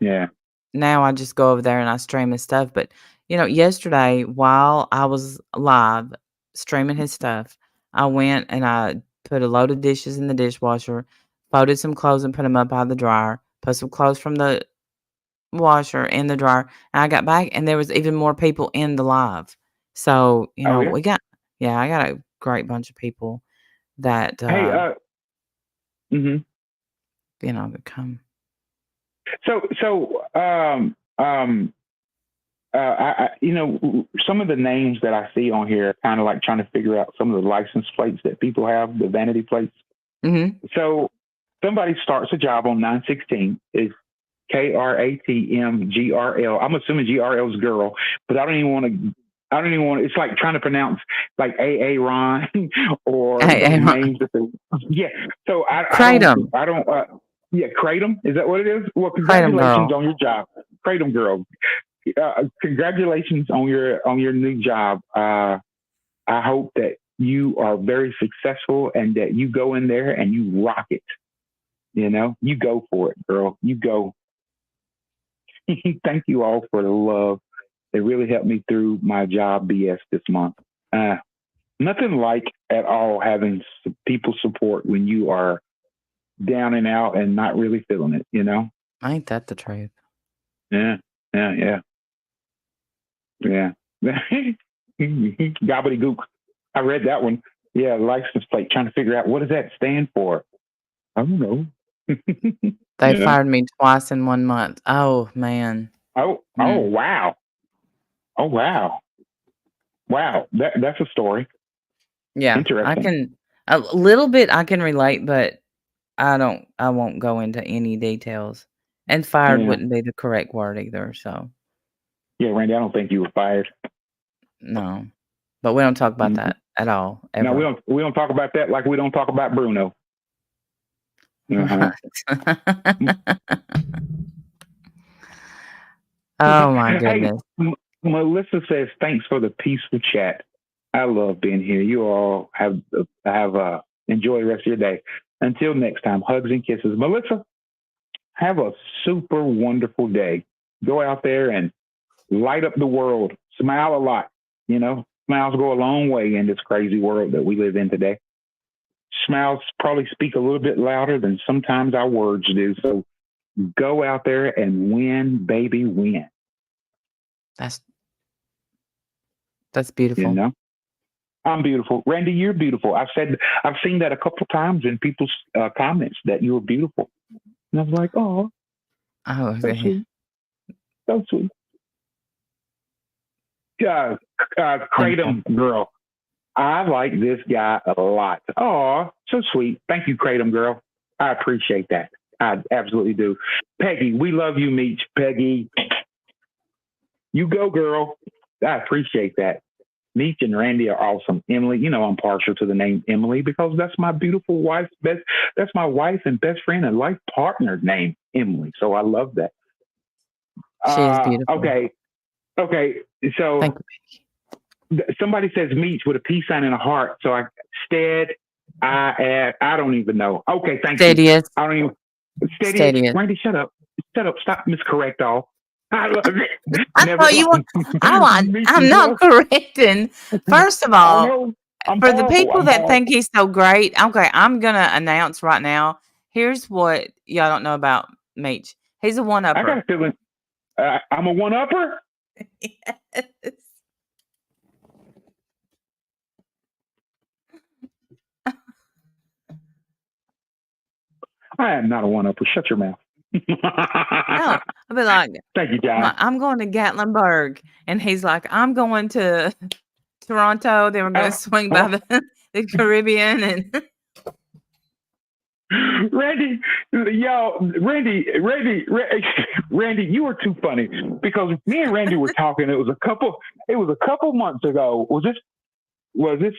now I just go over there and I stream his stuff. But, yesterday while I was live streaming his stuff, I went and I put a load of dishes in the dishwasher, folded some clothes and put them up by the dryer, put some clothes from the washer in the dryer, and I got back and there was even more people in the live. So, I got a great bunch of people that, that come. So, some of the names that I see on here, kind of like trying to figure out some of the license plates that people have, the vanity plates. Mm-hmm. So somebody starts a job on 916 is KRATMGRL. I'm assuming GRL is girl, but I don't even want to. It's like trying to pronounce like AA Ron or names. Yeah. So Kratom. Kratom. Is that what it is? Well, congratulations on your job, Kratom girl. Congratulations on your new job. I hope that you are very successful and that you go in there and you rock it. You go for it, girl. You go. Thank you all for the love. It really helped me through my job BS this month. Nothing like at all having people support when you are down and out and not really feeling it, Ain't that the truth? Yeah. Gobbledygook. I read that one. Yeah, license plate. Trying to figure out what does that stand for. I don't know. They Yeah. fired me twice in 1 month. Oh, man. Oh wow. Oh wow. Wow. That's a story. Yeah, I Interesting. can a little bit I can relate, but I won't go into any details. And fired Yeah. wouldn't be the correct word either, so Yeah, Randy, I don't think you were fired. no. But we don't talk about Mhm. that at all, No, ever. we don't talk about that like we don't talk about Bruno. Uh-huh. What? Oh my Hey, goodness. Melissa says thanks for the peaceful chat. I love being here. You all have enjoy the rest of your day. Until next time, hugs and kisses. Melissa, have a super wonderful day. Go out there and light up the world. Smile a lot. You know, smiles go a long way in this crazy world that we live in today. Smiles probably speak a little bit louder than sometimes our words do. So go out there and win, baby, win. That's You beautiful. know, I'm beautiful. Randy, you're beautiful. I've seen that a couple times in people's comments that you were beautiful. And I was like, oh, Oh, so okay. sweet. So sweet. Thank you. Kratom girl. I like this guy a lot. Oh, so sweet. Thank you, Kratom girl. I appreciate that. I absolutely do. Peggy, we love you, Meech. Peggy, you go, girl. I appreciate that. Meech and Randy are awesome. Emily, you know I'm partial to the name Emily because that's my beautiful wife's best. That's my wife and best friend and life partner name, Emily. So I love that. She is beautiful. Okay. So Thank you. somebody says Meech with a peace sign and a heart. So I I don't even know. Okay, thank you. Steadiest. I don't even Steadiest. Randy, shut up. Stop miscorrect all. I love it. I thought you were. I'm not correcting. First of all, know. I'm for the horrible. people I'm that horrible. think he's so great, okay, I'm gonna announce right now. Here's what y'all don't know about Meech. He's a I got one-upper. a feeling I'm a one-upper. Yes. I am not a one-upper. Shut your mouth. No, I'll be like, Thank you, John. I'm going to Gatlinburg, and he's like, I'm going to Toronto. Then we're gonna swing by the Caribbean, and Randy, Randy, you were too funny because me and Randy were talking. It was a couple months ago. Was this?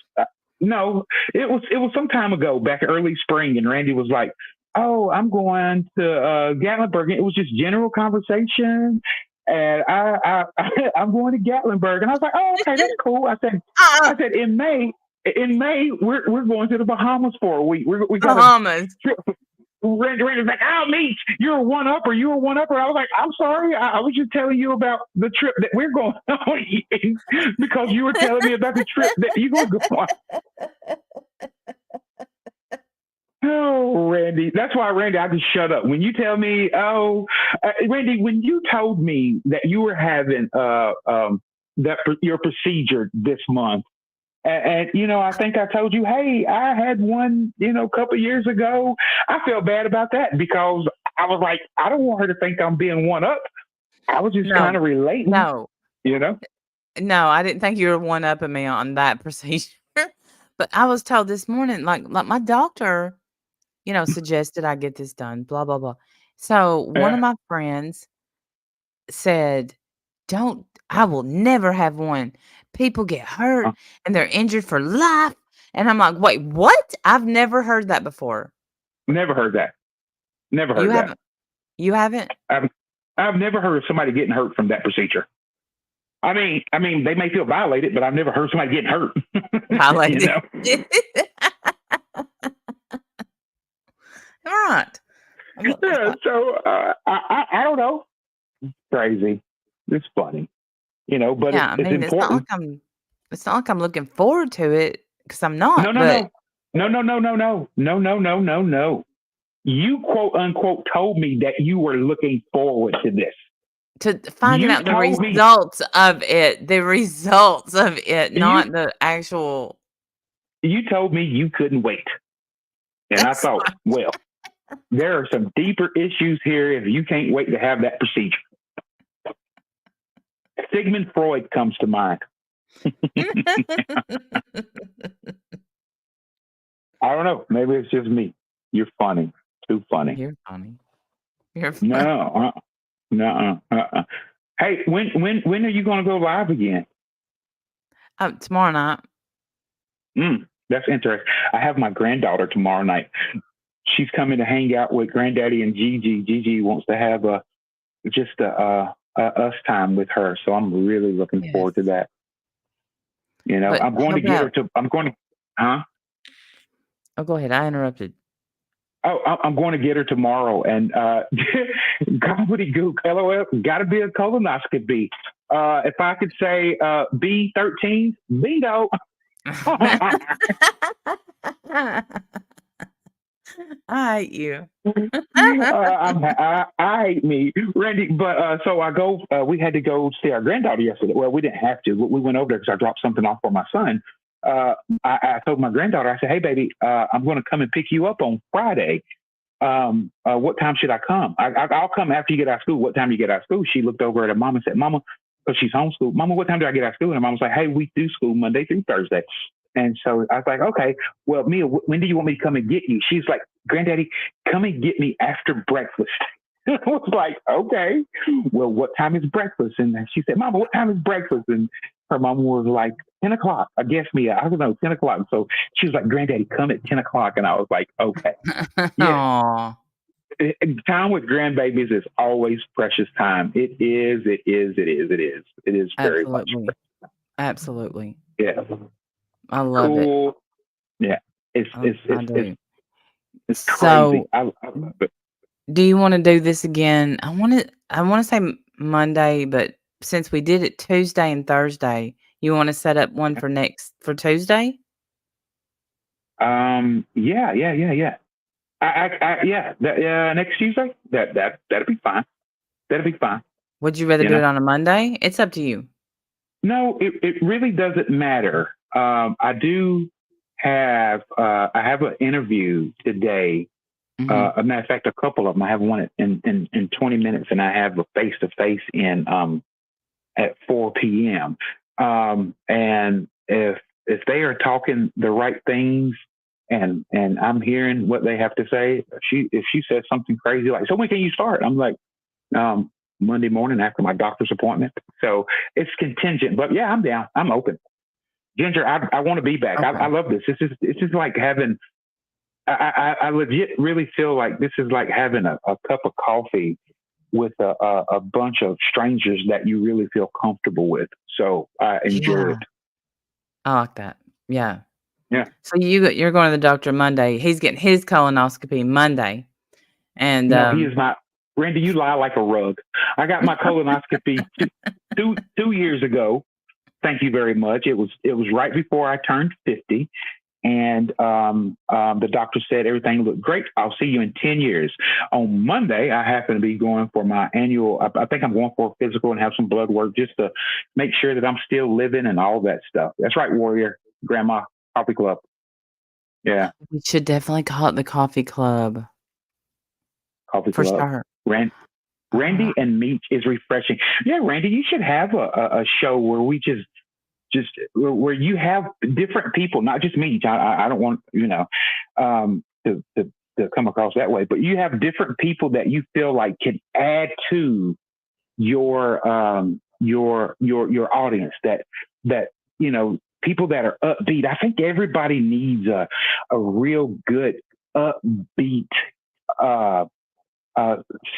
No, it was some time ago, back early spring, and Randy was like, "Oh, I'm going to Gatlinburg." It was just general conversation, and I'm going to Gatlinburg, and I was like, "Oh, okay, that's cool." I said in May. In May, we're going to the Bahamas for a week. We got Bahamas. Randy's like, "Oh, Meech, you're a one-upper. You're a one-upper." I was like, "I'm sorry. I was just telling you about the trip that we're going on because you were telling me about the trip that you were going on." Oh, Randy. That's why, Randy, I just shut up. When you tell me, Randy, when you told me that you were having your procedure this month, and I think I told you, hey, I had one, a couple of years ago. I felt bad about that because I was like, I don't want her to think I'm being one up. I was just kind of relating. No, No, I didn't think you were one upping me on that procedure. But I was told this morning, like my doctor, suggested I get this done. Blah blah blah. So one of my friends said, "Don't. I will never have one. People get hurt and they're injured for life." And I'm like, "Wait, what? I've never heard that before." Never heard that. Never heard that. You haven't? I've never heard of somebody getting hurt from that procedure. I mean, they may feel violated, but I've never heard somebody getting hurt. Violated. All right. Yeah, so I don't know. Crazy. It's funny, but yeah, it's important. It's not like I'm looking forward to it because I'm not. No. You quote unquote told me that you were looking forward to this. To finding out the results of it, not the actual You told me you couldn't wait. And I thought, well, there are some deeper issues here if you can't wait to have that procedure. Sigmund Freud comes to mind. I don't know. Maybe it's just me. You're funny. Too funny. You're funny. You're funny. No. Hey, when are you going to go live again? Tomorrow night. That's interesting. I have my granddaughter tomorrow night. She's coming to hang out with Granddaddy and Gigi. Gigi wants to have just a us time with her, so I'm really looking forward to that. You know, But I'm going to get her to. I'm going to. Huh? Oh, go ahead. I interrupted. Oh, I'm going to get her tomorrow, and gobbledygook, LOL, got to be a colonoscopy. If I could say B13, bingo. I hate you. I hate me, Randy. But so I go. We had to go see our granddaughter yesterday. Well, we didn't have to. We went over there because I dropped something off for my son. I told my granddaughter, I said, "Hey, baby, I'm going to come and pick you up on Friday. What time should I come? I'll come after you get out of school. What time do you get out of school?" She looked over at her mom and said, "Mama," because she's homeschooled. "Mama, what time do I get out of school?" And her mom was like, "Hey, we do school Monday through Thursday." And so I was like, "Okay, well, Mia, when do you want me to come and get you?" She's like, "Granddaddy, come and get me after breakfast." I was like, "Okay, well, what time is breakfast?" And she said, "Mama, what time is breakfast?" And her mom was like, 10 o'clock. I guess, Mia, I don't know, 10 o'clock. So she was like, "Granddaddy, come at 10 o'clock. And I was like, "Okay." Yeah. Time with grandbabies is always precious time. It is very much. Absolutely. Yeah. I love it. Yeah. It's So, crazy. I love it. Do you want to do this again? I want to say Monday, but since we did it Tuesday and Thursday, you want to set up one for Tuesday? Yeah. Next Tuesday. That'd be fine. That'd be fine. Would you rather do it on a Monday? It's up to you. No, it really doesn't matter. I do have I have an interview today. Mm-hmm. A matter of fact, a couple of them. I have one in 20 minutes, and I have a face-to-face in at 4 p.m. And if they are talking the right things, and I'm hearing what they have to say, if she says something crazy like, "So when can you start?" I'm like, Monday morning after my doctor's appointment. So it's contingent, but yeah, I'm down. I'm open. Ginger, I want to be back. Okay. I love this. This is like having. I legit really feel like this is like having a cup of coffee with a bunch of strangers that you really feel comfortable with. So I enjoy it. I like that. Yeah. Yeah. So you're going to the doctor Monday. He's getting his colonoscopy Monday. And no, he is not. Randy, you lie like a rug. I got my colonoscopy two years ago. Thank you very much. It was right before I turned 50. And the doctor said everything looked great. I'll see you in 10 years. On Monday, I happen to be going for my annual, I think I'm going for a physical and have some blood work just to make sure that I'm still living and all that stuff. That's right, Warrior, Grandma, Coffee Club. Yeah. We should definitely call it the Coffee Club. Coffee Club. For sure. Randi and Meech is refreshing. Yeah, Randy, you should have a show where we just where you have different people, not just me. I don't want, to come across that way, but you have different people that you feel like can add to your audience that, people that are upbeat. I think everybody needs a real good upbeat,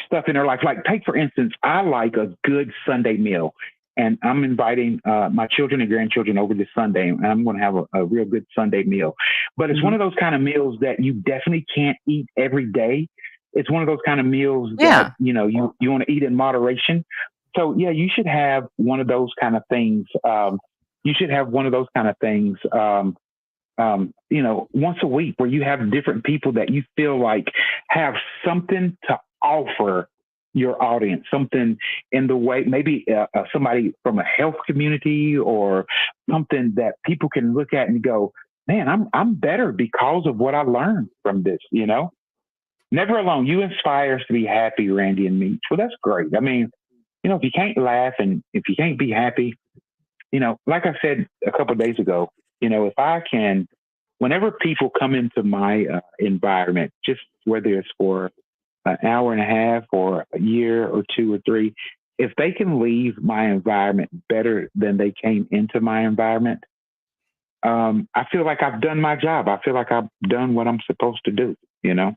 stuff in their life. Like, take for instance, I like a good Sunday meal. And I'm inviting my children and grandchildren over this Sunday, and I'm going to have a real good Sunday meal. But it's one of those kind of meals that you definitely can't eat every day. It's one of those kind of meals that, you want to eat in moderation. So, yeah, you should have one of those kind of things. Once a week where you have different people that you feel like have something to offer your audience, something in the way, maybe somebody from a health community or something that people can look at and go, man, I'm better because of what I learned from this, you know? Never alone. You inspire us to be happy, Randy and Meech. Well, that's great. I mean, you know, if you can't laugh and if you can't be happy, you know, like I said a couple of days ago, you know, if I can, whenever people come into my environment, just whether it's for an hour and a half or a year or two or three, if they can leave my environment better than they came into my environment, I feel like I've done my job. I feel like I've done what I'm supposed to do, you know?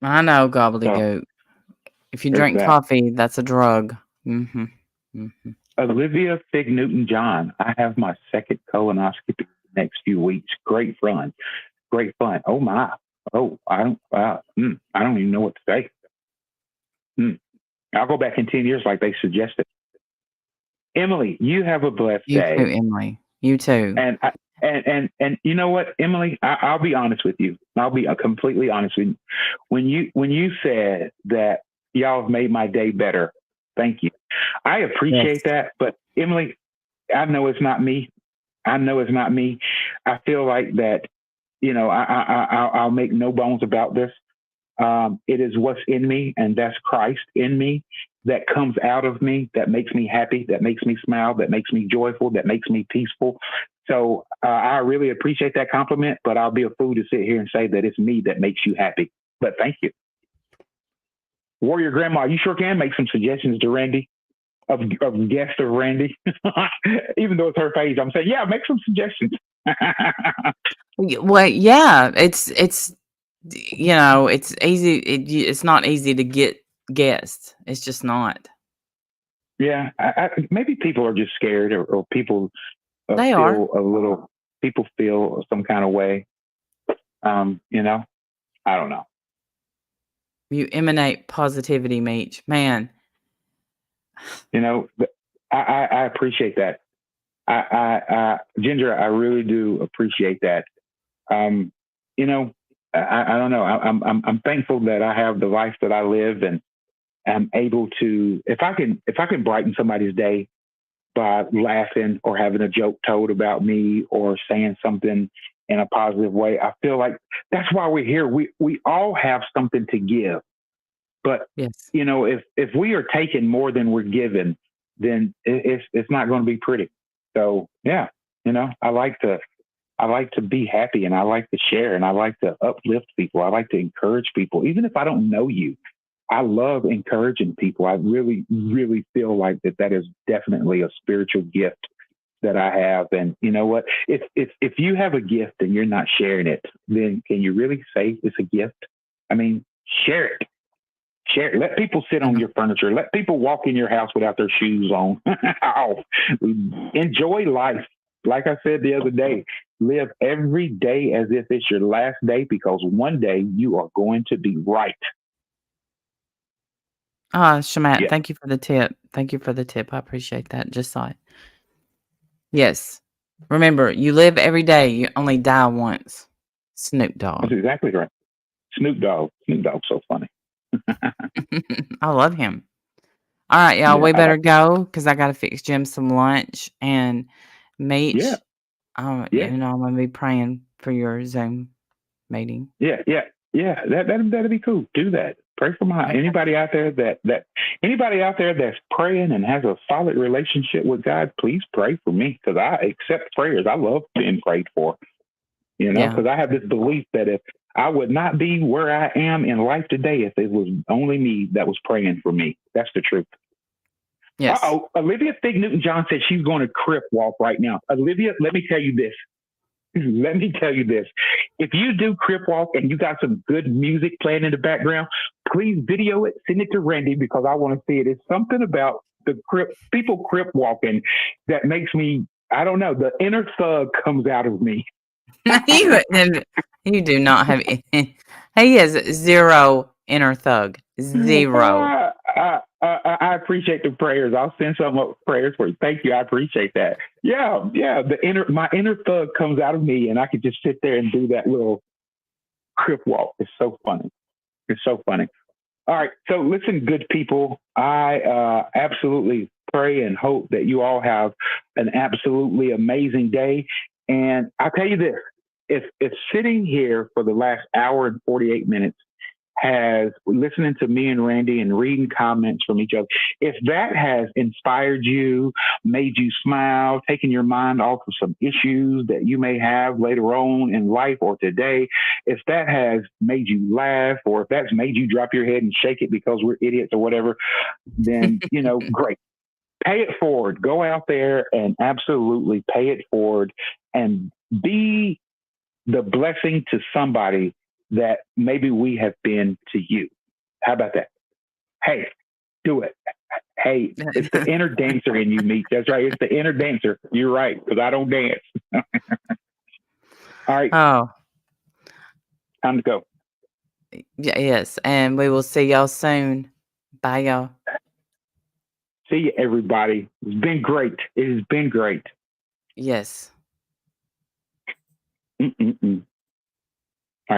I know, So gobbledygook. If you there's drink that. coffee, that's a drug. Olivia Fig Newton John, I have my second colonoscopy the next few weeks. Great fun. Great fun. Oh my. Oh, I don't I don't even know what to say. I'll go back in 10 years like they suggested. Emily, you have a blessed You too, day. Emily. You too. And you know what, Emily, I'll be honest with you. I'll be completely honest with you. When you said that y'all have made my day better, thank you. I appreciate Yes. that. But Emily, I know it's not me. I know it's not me. I feel like that, you know, I'll make no bones about this. It is what's in me, and that's Christ in me that comes out of me, that makes me happy, that makes me smile, that makes me joyful, that makes me peaceful. So I really appreciate that compliment, but I'll be a fool to sit here and say that it's me that makes you happy. But thank you. Warrior Grandma, you sure can make some suggestions to Randy, of guest of Randy. Even though it's her page, I'm saying, yeah, make some suggestions. Well, yeah, it's you know, it's easy. It's not easy to get guests. It's just not. Yeah, maybe people are just scared, or people They are. feel a little. People feel some kind of way. You know, I don't know. You emanate positivity, Meech. Man, You know, I appreciate that. Ginger, I really do appreciate that. You know, I don't know. I'm thankful that I have the life that I live, and I'm able to, if I can brighten somebody's day by laughing or having a joke told about me or saying something in a positive way, I feel like that's why we're here. We all have something to give, but yes. you know, if we are taking more than we're given, then it's not going to be pretty. So yeah, you know, I like to be happy, and I like to share, and I like to uplift people. I like to encourage people, even if I don't know you. I love encouraging people. I really, really feel like that is definitely a spiritual gift that I have. And you know what? If you have a gift and you're not sharing it, then can you really say it's a gift? I mean, share it. Share it. Let people sit on Yeah. your furniture. Let people walk in your house without their shoes on. Enjoy life. Like I said the other day, live every day as if it's your last day, because one day you are going to be right. Shamat, Yeah. thank you for the tip. Thank you for the tip. I appreciate that. Just saw it. Yes. Remember, you live every day. You only die once. Snoop That's Dogg. exactly right. Snoop Dogg. Snoop Dogg's so funny. I love him. All right, y'all. Yeah. We better go because I got to fix Jim some lunch. And Yeah. Meech, Yeah. you know, I'm going to be praying for your Zoom meeting. Yeah. Yeah. Yeah. That'd be cool. Do that. Pray for my Okay. anybody out there anybody out there that's praying and has a solid relationship with God. Please pray for me, because I accept prayers. I love being prayed for. You know, Yeah. because I have this belief that if I would not be where I am in life today if it was only me that was praying for me. That's the truth. Yes. Uh-oh. Olivia Fig Newton John said she's going to crip walk right now. Olivia, let me tell you this. Let me tell you this. If you do crip walk and you got some good music playing in the background, please video it, send it to Randy, because I want to see it. It's something about the people crip walking that makes me, I don't know, the inner thug comes out of me. you do not have any. He has zero inner thug. Zero. I appreciate the prayers. I'll send some up prayers for you. Thank you. I appreciate that. Yeah. My inner thug comes out of me, and I could just sit there and do that little crip walk. It's so funny. It's so funny. All right. So listen, good people, I absolutely pray and hope that you all have an absolutely amazing day. And I'll tell you this, if sitting here for the last hour and 48 minutes has listening to me and Randy and reading comments from each other, if that has inspired you, made you smile, taken your mind off of some issues that you may have later on in life or today, if that has made you laugh, or if that's made you drop your head and shake it because we're idiots or whatever, then, great. Pay it forward. Go out there and absolutely pay it forward and be the blessing to somebody that maybe we have been to you. How about that? Hey, do it. Hey, it's the inner dancer in you, Meech. That's right. It's the inner dancer. You're right, because I don't dance. All right. Oh, Time to go. yes. And we will see y'all soon. Bye, y'all. See you, everybody. It's been great. It has been great. Yes. Mm-mm-mm.